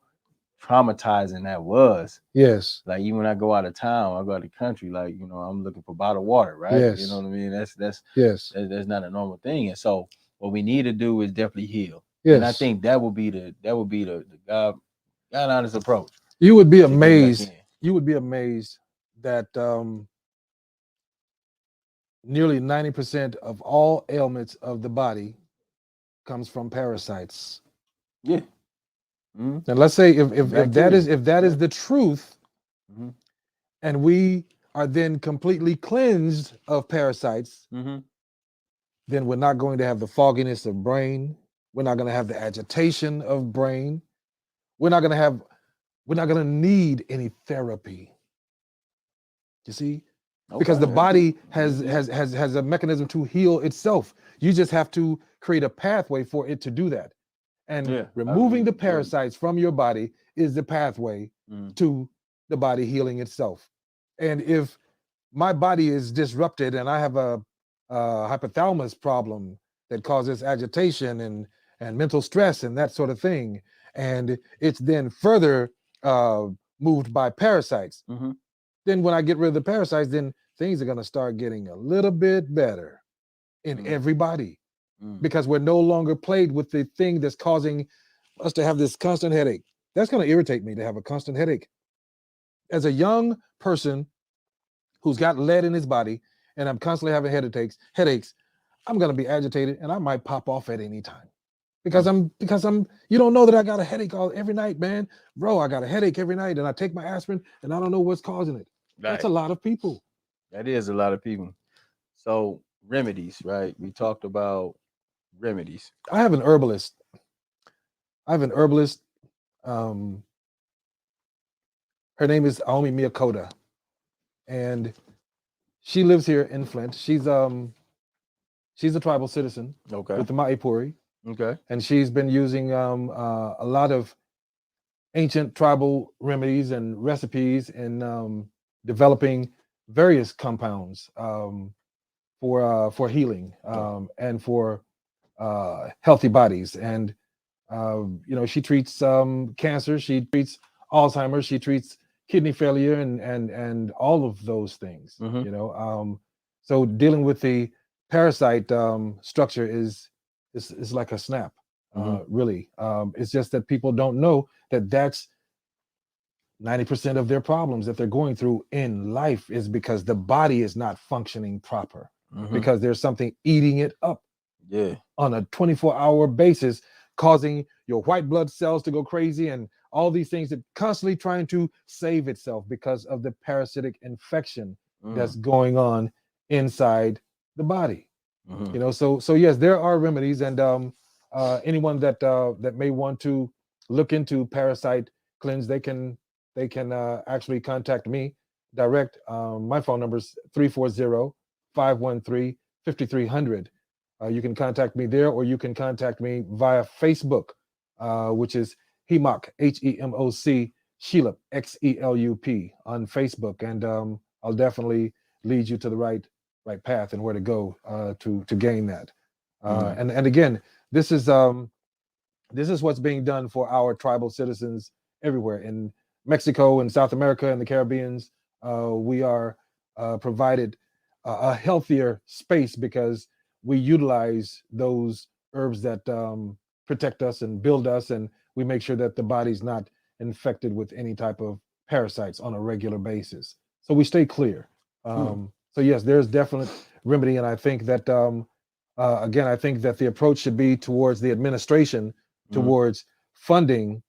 traumatizing that was. Yes. Like, even when I go out of town, I go out of the country, like, you know, I'm looking for bottled water, right? You know Yes. what I mean? That's Yes. that's not a normal thing. And so what we need to do is definitely heal. And I Yes. think that would be the God honest approach You would be to getting back amazed. in. You would be amazed that nearly 90% of all ailments of the body comes from parasites. Yeah. Mhm. And let's say if Bacteria. that is Yeah. the truth, Mhm. and we are then completely cleansed of parasites, Mhm. then we're not going to have the fogginess of brain. We're not going to have the agitation of brain. We're not going to have. We're not going to need any therapy. You see, because Okay. the body Yeah. has a mechanism to heal itself. You just have to create a pathway for it to do that. And Yeah. removing the Yeah. parasites from your body is the pathway Mm. to the body healing itself. And if my body is disrupted and I have a hypothalamus problem that causes agitation and mental stress and that sort of thing, and it's then further moved by parasites, Mhm. then when I get rid of the parasites, then things are going to start getting a little bit better in Mm. everybody, Mm. because we're no longer plagued with the thing that's causing us to have this constant headache. That's going to irritate me to have a constant headache. As a young person who's got lead in his body and I'm constantly having headaches, I'm going to be agitated and I might pop off at any time. Because I'm you don't know that I got a headache every night, man. Bro, I got a headache every night and I take my aspirin and I don't know what's causing it. That's a Right. lot of people. That is a lot of people. So remedies, right? We talked about remedies. I have an herbalist. I have an herbalist. Um, her name is Aomi Miyakota, and she lives here in Flint. She's a tribal citizen Okay. with the Maipuri, Okay. and she's been using a lot of ancient tribal remedies and recipes and developing various compounds for healing and for healthy bodies. And she treats cancer, she treats Alzheimer's, she treats kidney failure, and all of those things. Mhm. So dealing with the parasite structure is like a snap. Mhm. Really, it's just that people don't know that that's 90% of their problems that they're going through in life is because the body is not functioning proper, Mhm. because there's something eating it up Yeah. on a 24-hour basis, causing your white blood cells to go crazy and all these things, that constantly trying to save itself because of the parasitic infection that's Mm. going on inside the body. Mhm. So yes, there are remedies, and anyone that may want to look into parasite cleanse, they can actually contact me direct. My phone number is 340-513-5300. You can contact me there, or you can contact me via Facebook, which is HEMOC, HEMOC, Xelup, XELUP on Facebook, and I'll definitely lead you to the right path and where to go to gain that. Mhm. And again, this is what's being done for our tribal citizens everywhere in Mexico and South America and the Caribbeans. We are provided a healthier space because we utilize those herbs that protect us and build us, and we make sure that the body's not infected with any type of parasites on a regular basis. So we stay clear. So yes, there's definite remedy, and I think that again, I think that the approach should be towards the administration, Mhm. towards funding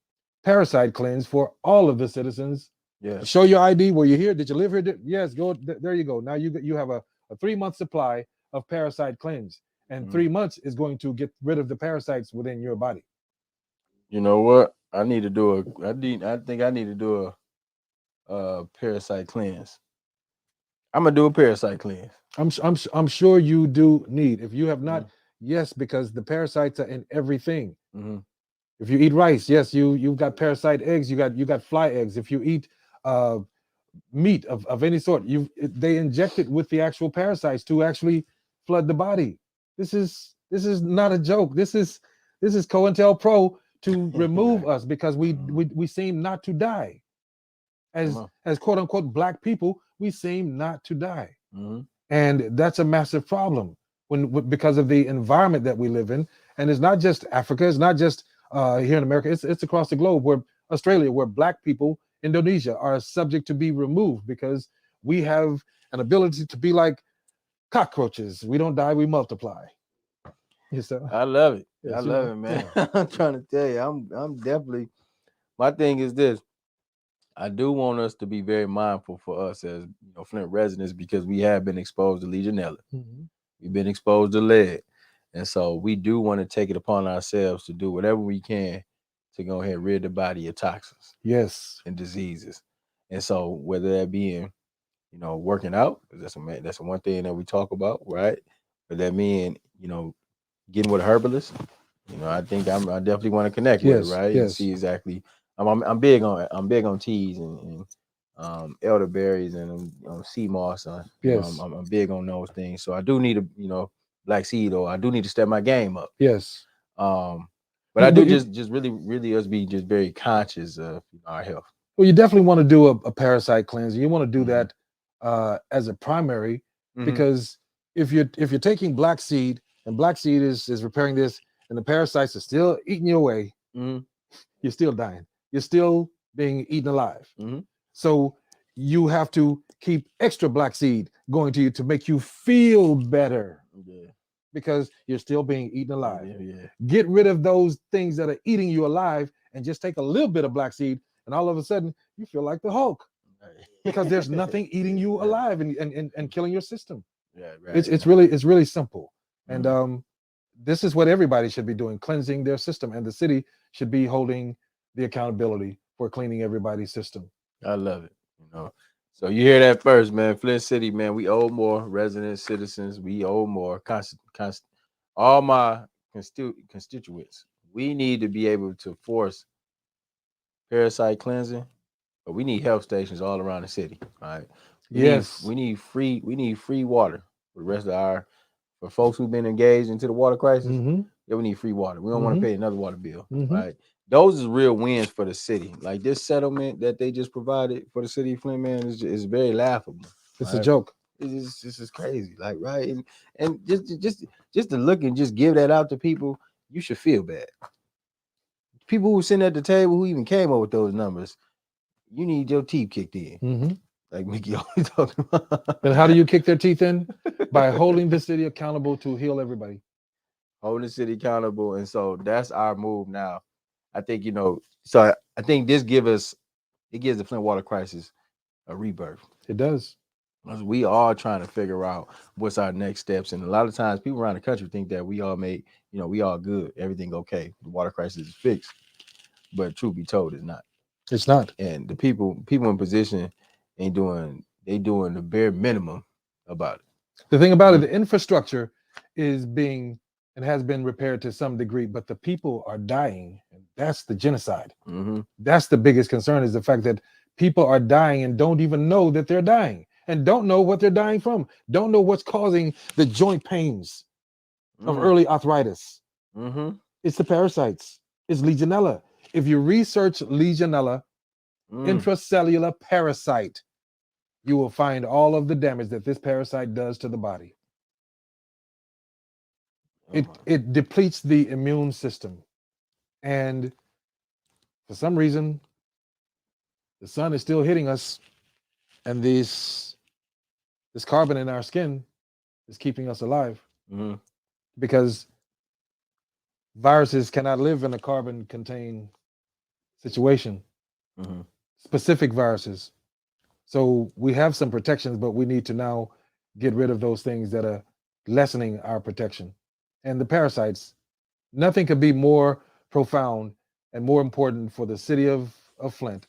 parasite cleanse for all of the citizens. Yeah. Show your ID. Were you here? Did you live here? Yes, go. There you go. Now you have a 3-month supply of parasite cleanse, and Mhm. 3 months is going to get rid of the parasites within your body. You know what? I need to do a. I think I need to do a parasite cleanse. I'm gonna do a parasite cleanse. I'm sure you do need. If you have not, Mhm. yes, because the parasites are in everything. Mhm. If you eat rice, yes, you've got parasite eggs. You got fly eggs. If you eat uh, meat of any sort, they inject it with the actual parasites to actually flood the body. This is not a joke. This is COINTELPRO to remove us because we seem not to die. As quote unquote black people, we seem not to die. And that's a massive problem because of the environment that we live in. And it's not just Africa, it's not just here in America, it's across the globe, where Australia, where black people, Indonesia, are subject to be removed because we have an ability to be like cockroaches. We don't die, we multiply. Yes, sir. I love it. Yes, I love it, man. I'm trying to tell you, I'm definitely, my thing is this. I do want us to be very mindful for us as Flint residents, because we have been exposed to legionella. We've been exposed to lead. And so we do want to take it upon ourselves to do whatever we can to go ahead and rid the body of toxins. Yes. And diseases. And so whether that be in, working out, that's the one thing that we talk about, right? But that mean, getting with a herbalist, I think I definitely want to connect with it, right? And see exactly. I'm big on teas and elderberries and sea moss. I'm big on those things. So I do need black seed, or I do need to step my game up. Yes. But I do just really us be just very conscious of our health. Well, you definitely want to do a parasite cleansing. You want to do that as a primary, because if you're taking black seed, and black seed is repairing this, and the parasites are still eating you away, you're still dying. You're still being eaten alive. So you have to keep extra black seed going to you to make you feel better, because you're still being eaten alive. Get rid of those things that are eating you alive, and just take a little bit of black seed, and all of a sudden you feel like the Hulk, because there's nothing eating you alive and killing your system. It's really simple. And this is what everybody should be doing, cleansing their system, and the city should be holding the accountability for cleaning everybody's system. I love it. So you hear that first, man. Flint City, man, we owe more. Residents, citizens, we owe more. All my constituents, we need to be able to force parasite cleansing, but we need health stations all around the city. All right. We need free water for the rest of for folks who've been engaged into the water crisis. Yeah, we need free water. We don't want to pay another water bill. Right. Those is real wins for the city. Like this settlement that they just provided for the city of Flint, man, is very laughable. It's a joke. This is crazy. Like, right. And just to look and just give that out to people, you should feel bad. People who sitting at the table who even came up with those numbers, you need your teeth kicked in. Like Mickey always talking about. And how do you kick their teeth in? By holding the city accountable to heal everybody. Holding the city accountable. And so that's our move now. I think, so I think this gives the Flint water crisis a rebirth. It does. We are trying to figure out what's our next steps. And a lot of times people around the country think that we all we all good, everything okay. The water crisis is fixed. But truth be told, it's not. It's not. And the people in position they doing the bare minimum about it. The thing about it, the infrastructure is being and has been repaired to some degree, but the people are dying. And that's the genocide. That's the biggest concern, is the fact that people are dying and don't even know that they're dying, and don't know what they're dying from, don't know what's causing the joint pains of early arthritis. It's the parasites. It's legionella. If you research legionella, intracellular parasite, you will find all of the damage that this parasite does to the body. It depletes the immune system. And for some reason, the sun is still hitting us, and this carbon in our skin is keeping us alive. Because viruses cannot live in a carbon-contained situation. Specific viruses. So we have some protections, but we need to now get rid of those things that are lessening our protection. And the parasites, nothing could be more profound and more important for the city of Flint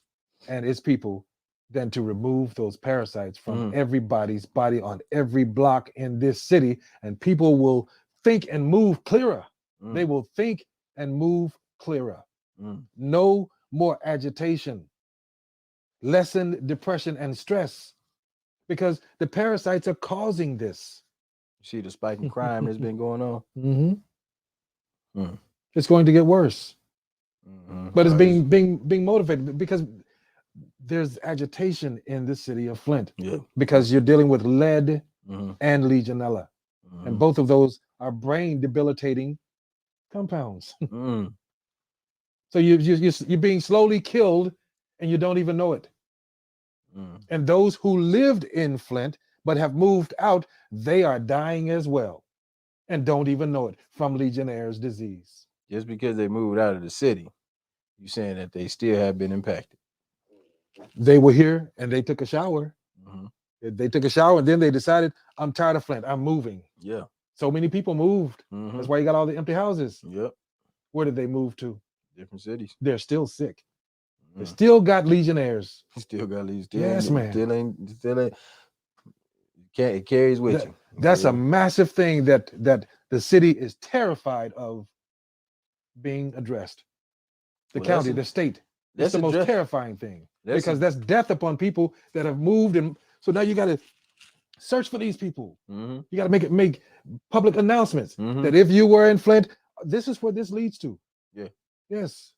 and its people than to remove those parasites from everybody's body on every block in this city, and people will think and move clearer. They will think and move clearer. No more agitation. lessen depression and stress, because the parasites are causing this. You see the spike in crime that's been going on. Mm-hmm. It's going to get worse, but it's Nice. being motivated because there's agitation in the city of Flint. Yeah. Because you're dealing with lead Mhm. and legionella, and both of those are brain debilitating compounds. Mm. So you're being slowly killed, and you don't even know it. Mm. And those who lived in Flint but have moved out, they are dying as well, and don't even know it from Legionnaire's disease. Just because they moved out of the city, you saying that they still have been impacted. They were here and they took a shower. Mm-hmm. They took a shower and then they decided, I'm tired of Flint. I'm moving. Yeah. So many people moved. Mm-hmm. That's why you got all the empty houses. Yep. Where did they move to? Different cities. They're still sick. They Mm. still got Legionnaires. Still got these. Yes, man. Still ain't. It carries with you. That's a massive thing that the city is terrified of being addressed. The county, the state. That's the most terrifying thing, because that's death upon people that have moved, and so now you got to search for these people. Mm-hmm. You got to make public announcements Mm-hmm. that if you were in Flint, this is what this leads to. Yeah. Yes.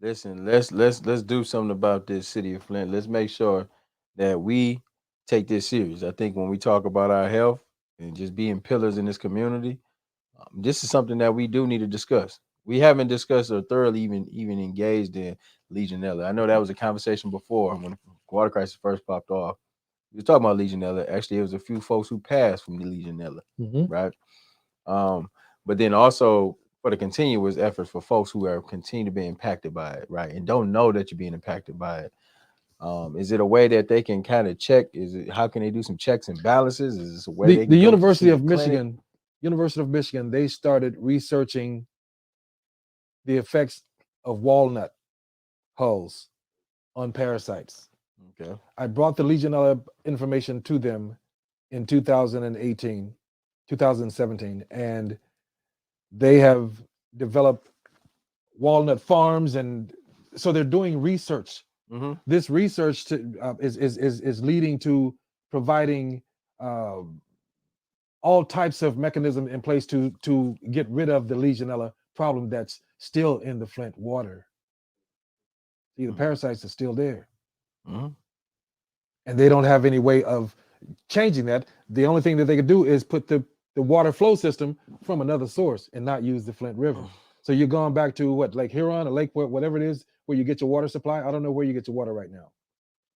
Listen, let's do something about this city of Flint. Let's make sure that we take this serious. I think when we talk about our health and just being pillars in this community, this is something that we do need to discuss. We haven't discussed or thoroughly even engaged in Legionella. I know that was a conversation before when the water crisis first popped off. We were talking about Legionella. Actually, it was a few folks who passed from the Legionella, right? But then also for the continuous efforts for folks who are continue to be impacted by it, right, and don't know that you're being impacted by it. Is it a way that they can kind of check? How can they do some checks and balances? Is this a way the University of Michigan? University of Michigan, they started researching the effects of walnut hulls on parasites. Okay. I brought the Legionella information to them in 2017, and they have developed walnut farms, and so they're doing research. Mm-hmm. This research is leading to providing all types of mechanism in place to get rid of the Legionella problem that's still in the Flint water. See, the parasites are still there. Mm-hmm. And they don't have any way of changing that. The only thing that they could do is put the water flow system from another source and not use the Flint River. So you're going back to what, Lake Huron or Lake, whatever it is, where you get your water supply. I don't know where you get your water right now.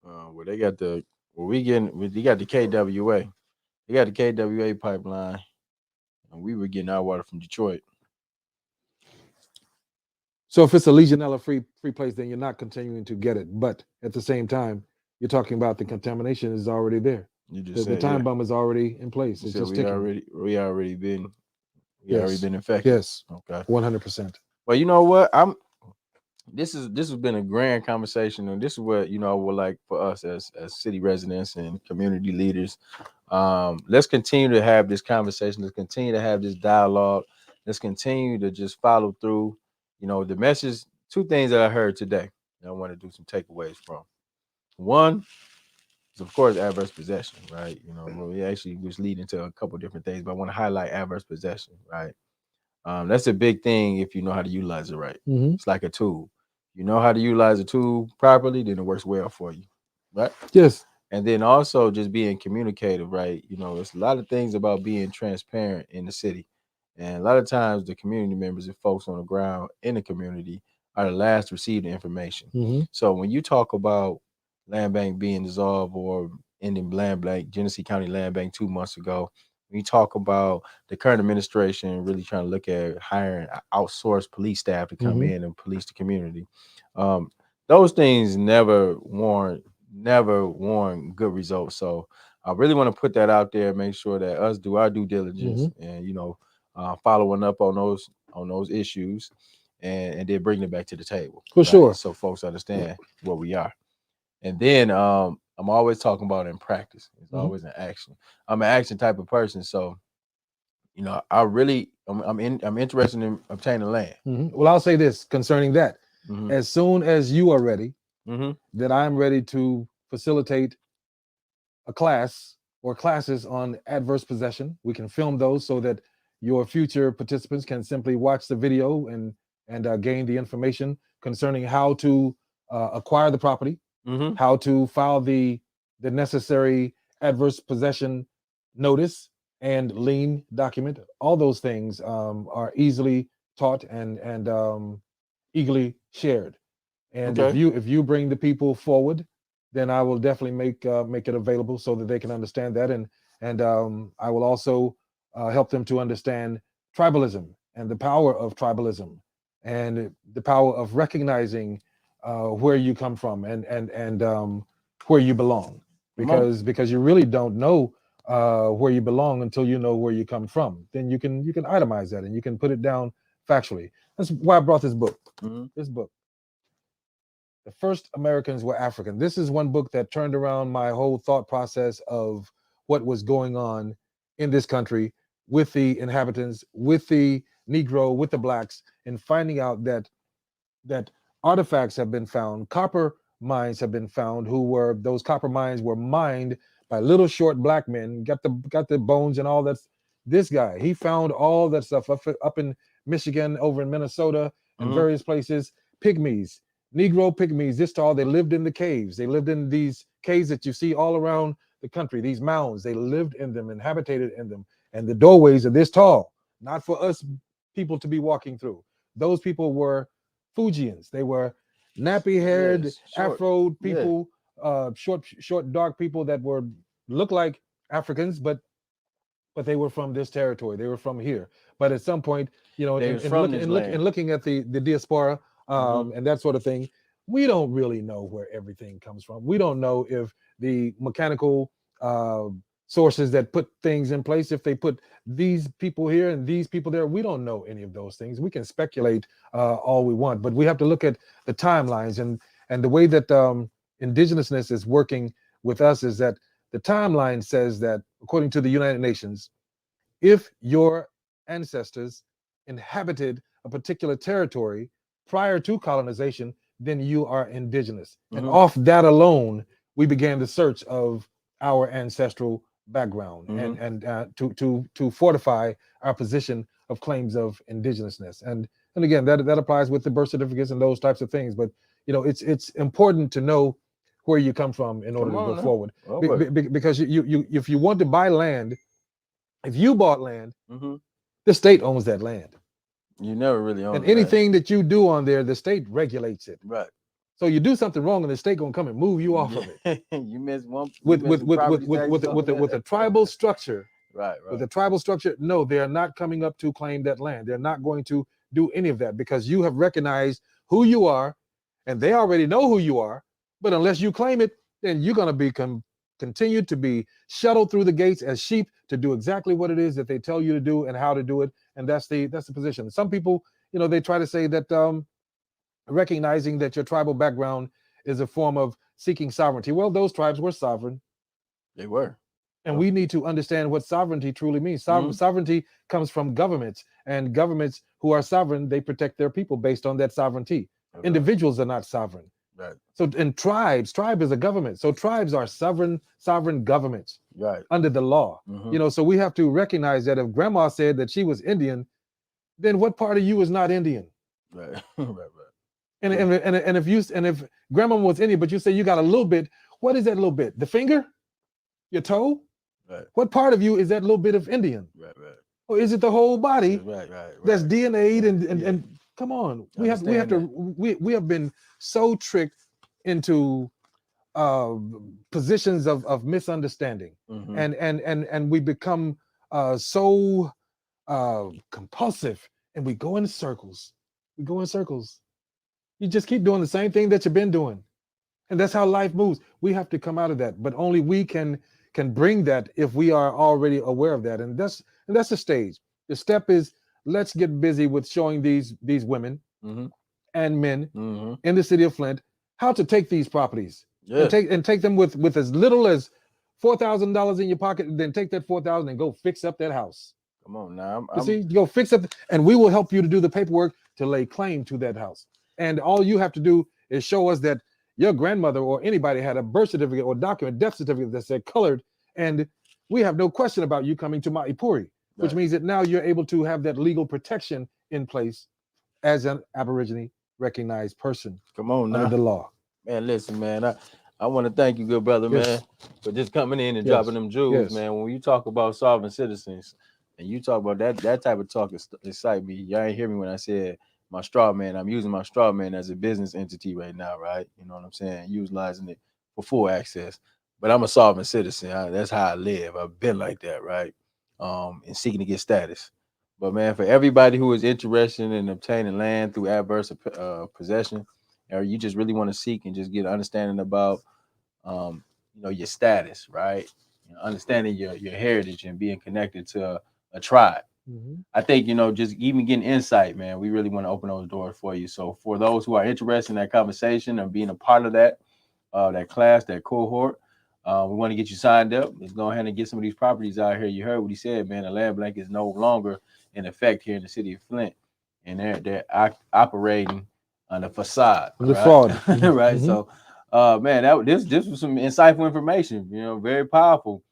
Well, they got the you got the KWA. They got the KWA pipeline, and we were getting our water from Detroit. So if it's a Legionella free place, then you're not continuing to get it. But at the same time, you're talking about the contamination is already there. The time bomb is already in place. It's just ticking. We already been infected. Yes. Okay. 100%. Well, you know what? This has been a grand conversation, and this is what would like for us as city residents and community leaders. Let's continue to have this conversation. Let's continue to have this dialogue. Let's continue to just follow through. The message. Two things that I heard today that I want to do some takeaways from. One is, of course, adverse possession, right? We actually was leading to a couple different things, but I want to highlight adverse possession, right? That's a big thing if you know how to utilize it right. Mm-hmm. It's like a tool. You know how to utilize a tool properly, then it works well for you, right? Yes. And then also just being communicative, right? It's a lot of things about being transparent in the city. And a lot of times the community members and folks on the ground in the community are the last to receive the information. Mm-hmm. So when you talk about land bank being dissolved or ending land bank, Genesee County Land Bank 2 months ago, when you talk about the current administration really trying to look at hiring outsourced police staff to come in and police the community, those things never warrant good results. So I really want to put that out there, make sure that us do our due diligence and following up on those issues and then bringing it back to the table. For sure. So folks understand what we are. And then I'm always talking about in practice. It's always an action. I'm an action type of person. So, I'm interested in obtaining land. Well, I'll say this concerning that. As soon as you are ready that I'm ready to facilitate a class or classes on adverse possession. We can film those so that your future participants can simply watch the video and gain the information concerning how to acquire the property, how to file the necessary adverse possession notice and lien document. All those things are easily taught and eagerly shared. And if you bring the people forward, then I will definitely make it available so that they can understand that, and I will also help them to understand tribalism and the power of tribalism and the power of recognizing where you come from and where you belong, because you really don't know where you belong until you know where you come from. Then you can itemize that and you can put it down factually. That's why I brought this book. This book. The First Americans Were African. This is one book that turned around my whole thought process of what was going on in this country with the inhabitants, with the Negro, with the blacks, and finding out that artifacts have been found, copper mines have been found, those copper mines were mined by little short black men, got the bones and all that. This guy, he found all that stuff up in Michigan, over in Minnesota, and various places. Pygmies. Negro pygmies, this tall, they lived in the caves. They lived in these caves that you see all around the country, these mounds. They lived in them and habitated in them. And the doorways are this tall, not for us people to be walking through. Those people were Fujians. They were nappy-haired, Afro people, short, dark people that look like Africans, but they were from this territory. They were from here. But at some point, in looking at the diaspora, and that sort of thing, we don't really know where everything comes from. We don't know if the mechanical sources that put things in place, if they put these people here and these people there, we don't know any of those things. We can speculate all we want, but we have to look at the timelines and the way that indigenousness is working with us is that the timeline says that, according to the United Nations, if your ancestors inhabited a particular territory prior to colonization, then you are indigenous. And off that alone, we began the search of our ancestral background and to fortify our position of claims of indigenousness. And again, that applies with the birth certificates and those types of things. But it's important to know where you come from in order to go forward. Because you if you want to buy land, if you bought land, the state owns that land. You never really own and anything that you do on there, the state regulates it. Right. So you do something wrong, and the state gonna come and move you off of it. You miss one with a tribal structure. Right. With a tribal structure, no, they are not coming up to claim that land. They're not going to do any of that because you have recognized who you are, and they already know who you are. But unless you claim it, then you're gonna be continue to be shuttled through the gates as sheep to do exactly what it is that they tell you to do and how to do it. And that's the position. Some people, they try to say that recognizing that your tribal background is a form of seeking sovereignty. Well, those tribes were sovereign. They were. And we need to understand what sovereignty truly means. Sovereignty comes from governments, and governments who are sovereign, they protect their people based on that sovereignty. Okay. Individuals are not sovereign. Right. So in tribe is a government. So tribes are sovereign governments, right, under the law. So we have to recognize that if grandma said that she was Indian, then what part of you is not Indian? Right. Right. And if grandma was Indian, but you say you got a little bit, what is that little bit? The finger? Your toe? Right. What part of you is that little bit of Indian? Right. Or is it the whole body? Right. That's DNA'd and come on. We have been so tricked into positions of misunderstanding, and we become so compulsive, and we go in circles. You just keep doing the same thing that you've been doing, and that's how life moves. We have to come out of that, but only we can bring that if we are already aware of that, and that's the stage. The step is, let's get busy with showing these women and men in the city of Flint how to take these properties and take them with as little as $4,000 in your pocket, and then take that $4,000 and go fix up that house. Come on now. Go fix up, and we will help you to do the paperwork to lay claim to that house. And all you have to do is show us that your grandmother or anybody had a birth certificate or document, death certificate that said colored, and we have no question about you coming to Maipuri, which Right. means that now you're able to have that legal protection in place as an Aborigine recognized person Come on under now. the law. Man, listen, man. I want to thank you, good brother, Yes. man, for just coming in and Yes. dropping them jewels, Yes. man. When you talk about solving citizens and you talk about that type of talk excite me. Y'all ain't hear me when I said my straw man. I'm using my straw man as a business entity right now, right? You know what I'm saying? Utilizing it for full access. But I'm a solving citizen. That's how I live. I've been like that, right? And seeking to get status. But man, for everybody who is interested in obtaining land through adverse possession, or you just really want to seek and just get an understanding about your status, right? Understanding your heritage and being connected to a tribe. I think, just even getting insight, man, we really want to open those doors for you. So for those who are interested in that conversation and being a part of that class, that cohort, we want to get you signed up. Let's go ahead and get some of these properties out here. You heard what he said, man. The land blank is no longer in effect here in the city of Flint, and they're operating on the facade, The right? fraud. Right. So, man, this was some insightful information. Very powerful.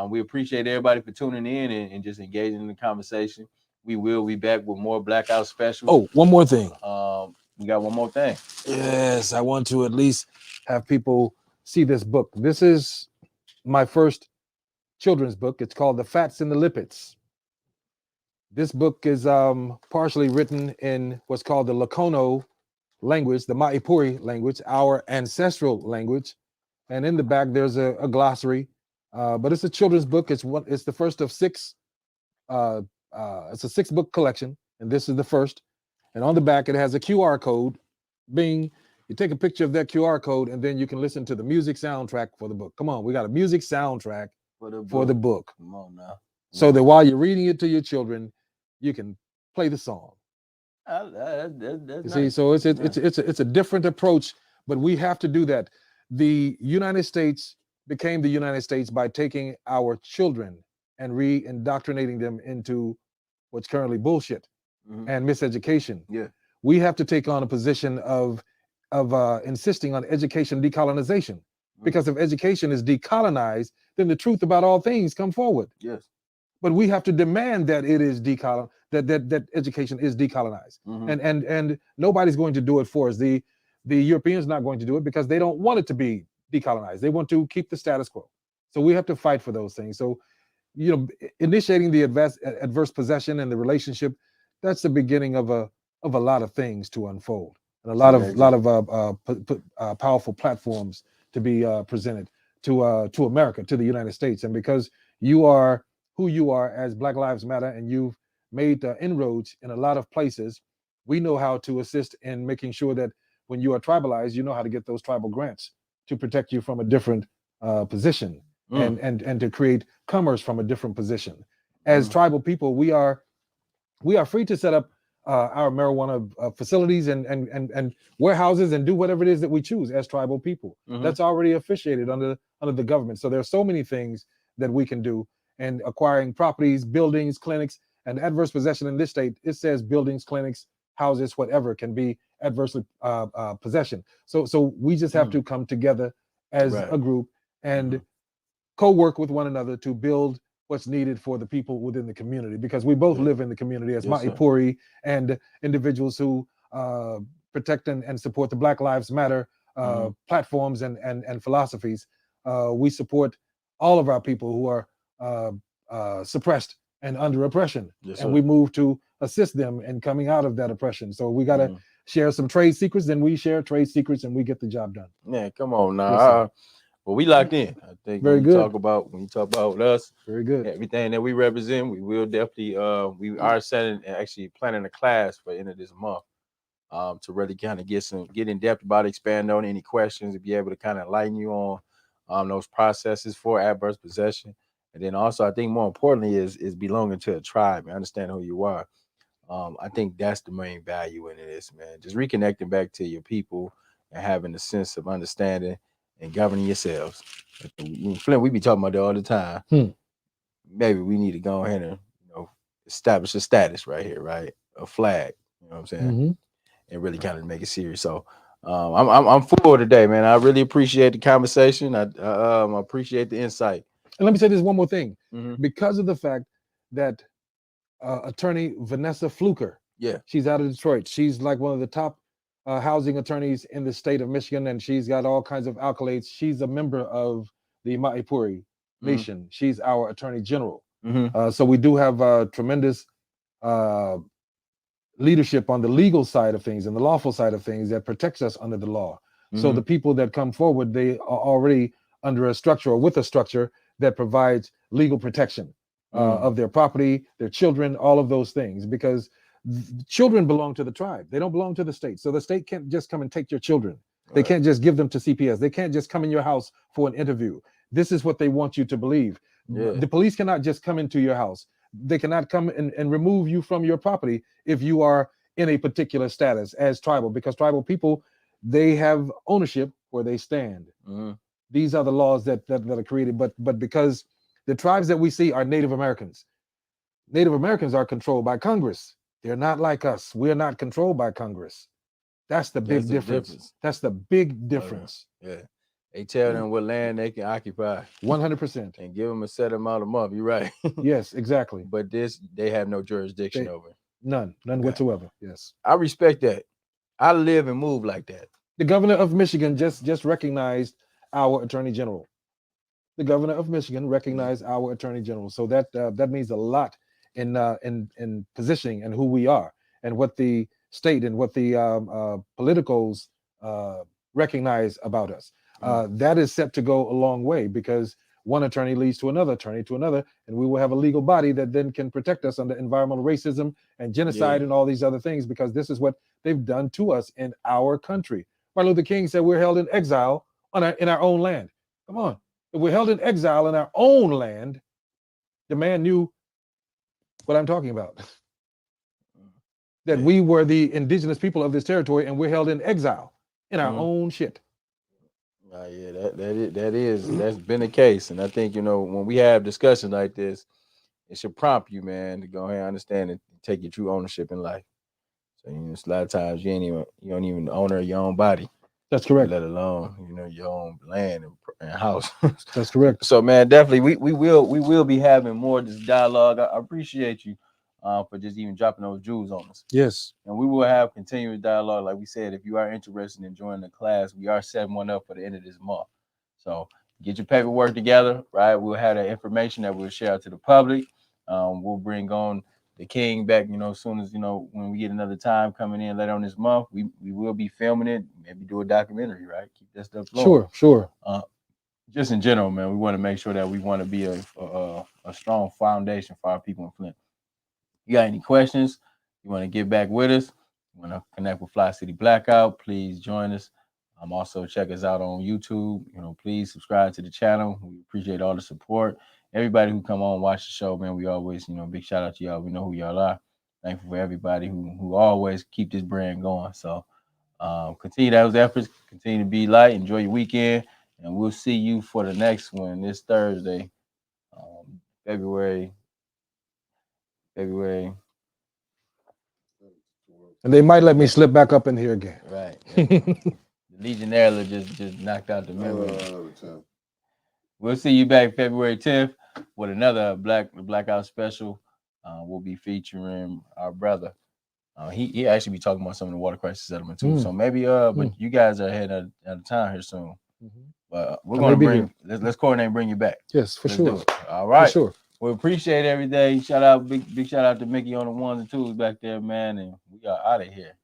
We appreciate everybody for tuning in and just engaging in the conversation. We will be back with more Blackout specials. Oh, one more thing. We got one more thing. Yes, I want to at least have people see this book. This is my first children's book. It's called The Fats and the Lipids. This book is partially written in what's called the Lakono language, the Maipuri language, our ancestral language. And in the back, there's a glossary. But it's a children's book. It's the first of 6. It's a 6-book collection, and this is the first. And on the back, it has a QR code. You take a picture of that QR code, and then you can listen to the music soundtrack for the book. Come on, we got a music soundtrack for the book. Come on now. So that while you're reading it to your children, you can play the song. That's You see, so it's a different approach, but we have to do that. The United States became the United States by taking our children and re-indoctrinating them into what's currently bullshit and miseducation. Yeah. We have to take on a position of insisting on education decolonization, because if education is decolonized, then the truth about all things come forward. Yes. But we have to demand that it is that education is decolonized, and nobody's going to do it for us. The Europeans are not going to do it because they don't want it to be decolonized. They want to keep the status quo. So we have to fight for those things. So, initiating the adverse possession and the relationship, that's the beginning of a lot of things to unfold, and a lot of powerful platforms to be presented to America, to the United States. And because you are who you are as Black Lives Matter, and you've made inroads in a lot of places, we know how to assist in making sure that when you are tribalized, you know how to get those tribal grants to protect you from a different position, and to create commerce from a different position. As tribal people, we are free to set up our marijuana facilities and warehouses and do whatever it is that we choose as tribal people. That's already officiated under the government. So there are so many things that we can do. And acquiring properties, buildings, clinics, and adverse possession in this state, it says buildings, clinics, houses, whatever can be adversely possession. So we just have to come together as a group and co-work with one another to build what's needed for the people within the community, because we both live in the community as Maipuri and individuals who protect and support the Black Lives Matter platforms and philosophies. We support all of our people who are suppressed and under oppression, and we move to assist them in coming out of that oppression. So we got to share some trade secrets, then we share trade secrets, and we get the job done. Yeah, come on now. Well, we locked in. I think Very when good. you talk about us, Very good. everything that we represent, we will definitely we are actually planning a class for the end of this month to really kind of get in depth about it, expand on any questions, to be able to kind of enlighten you on those processes for adverse possession. And then also, I think more importantly is belonging to a tribe and understand who you are. I think that's the main value in this, man. Just reconnecting back to your people and having a sense of understanding and governing yourselves. In Flint, we be talking about that all the time. Maybe we need to go ahead and establish a status right here, right? A flag, you know what I'm saying? And really kind of make it serious. So I'm full today, man. I really appreciate the conversation. I appreciate the insight. And let me say this one more thing. Mhm. Because of the fact that attorney Vanessa Fluker, Yeah. she's out of Detroit. She's like one of the top housing attorneys in the state of Michigan, and she's got all kinds of accolades. She's a member of the Maipuri Nation. She's our attorney general. So we do have tremendous leadership on the legal side of things and the lawful side of things that protects us under the law. So the people that come forward, they are already under a structure or with a structure that provides legal protection of their property, their children, all of those things, because children belong to the tribe. They don't belong to the state. So the state can't just come and take your children. They can't just give them to CPS. They can't just come in your house for an interview. This is what they want you to believe. The police cannot just come into your house. They cannot come and remove you from your property if you are in a particular status as tribal, because tribal people, they have ownership where they stand. These are the laws that are created, but because the tribes that we see are Native Americans. Native Americans are controlled by Congress. They're not like us. We're not controlled by Congress. That's the big difference. That's the big difference. Yeah. They tell them what land they can occupy. 100%. And give them a set amount of month. You're right. Yes, exactly. But this, they have no jurisdiction over. None whatsoever. Yes. I respect that. I live and move like that. The governor of Michigan just recognized our attorney general. The governor of Michigan recognized our attorney general. So that means a lot in positioning and who we are and what the state and what the politicals recognize about us. That is set to go a long way, because one attorney leads to another attorney to another, and we will have a legal body that then can protect us under environmental racism and genocide and all these other things, because this is what they've done to us in our country. Martin Luther King said we're held in exile in our own land. Come on. If we're held in exile in our own land, the man knew what I'm talking about. That we were the indigenous people of this territory, and we're held in exile in our own shit. Yeah, that's been the case. And I think, when we have discussions like this, it should prompt you, man, to go ahead and understand and take your true ownership in life. So, a lot of times you don't even owner your own body. That's correct. Let alone, your own land and house. That's correct. So, man, definitely we will be having more of this dialogue. I appreciate you for just even dropping those jewels on us. Yes. And we will have continuous dialogue. Like we said, if you are interested in joining the class, we are setting one up for the end of this month. So get your paperwork together, right? We'll have that information that we'll share out to the public. We'll bring on the King back, as soon as, when we get another time coming in later on this month, we will be filming it, maybe do a documentary, right? Keep that stuff flowing. Sure. Just in general, man, we want to make sure that we want to be a strong foundation for our people in Flint. You got any questions? You want to get back with us? You want to connect with Fly City Blackout? Please join us. Also check us out on YouTube. Please subscribe to the channel. We appreciate all the support. Everybody who come on and watch the show, man, we always, big shout out to y'all. We know who y'all are. Thankful for everybody who always keep this brand going. So continue those efforts. Continue to be light. Enjoy your weekend. And we'll see you for the next one this Thursday, February. And they might let me slip back up in here again. Right. The legionella just knocked out the memory. We'll see you back February 10th with another Blackout special. We'll be featuring our brother. He actually be talking about some of the water crisis settlement too. So maybe but you guys are ahead of time here soon. But we're gonna let's coordinate and bring you back. Yes, for sure. All right. For sure. We appreciate every day. Shout out, big shout out to Mickey on the ones and twos back there, man. And we are out of here.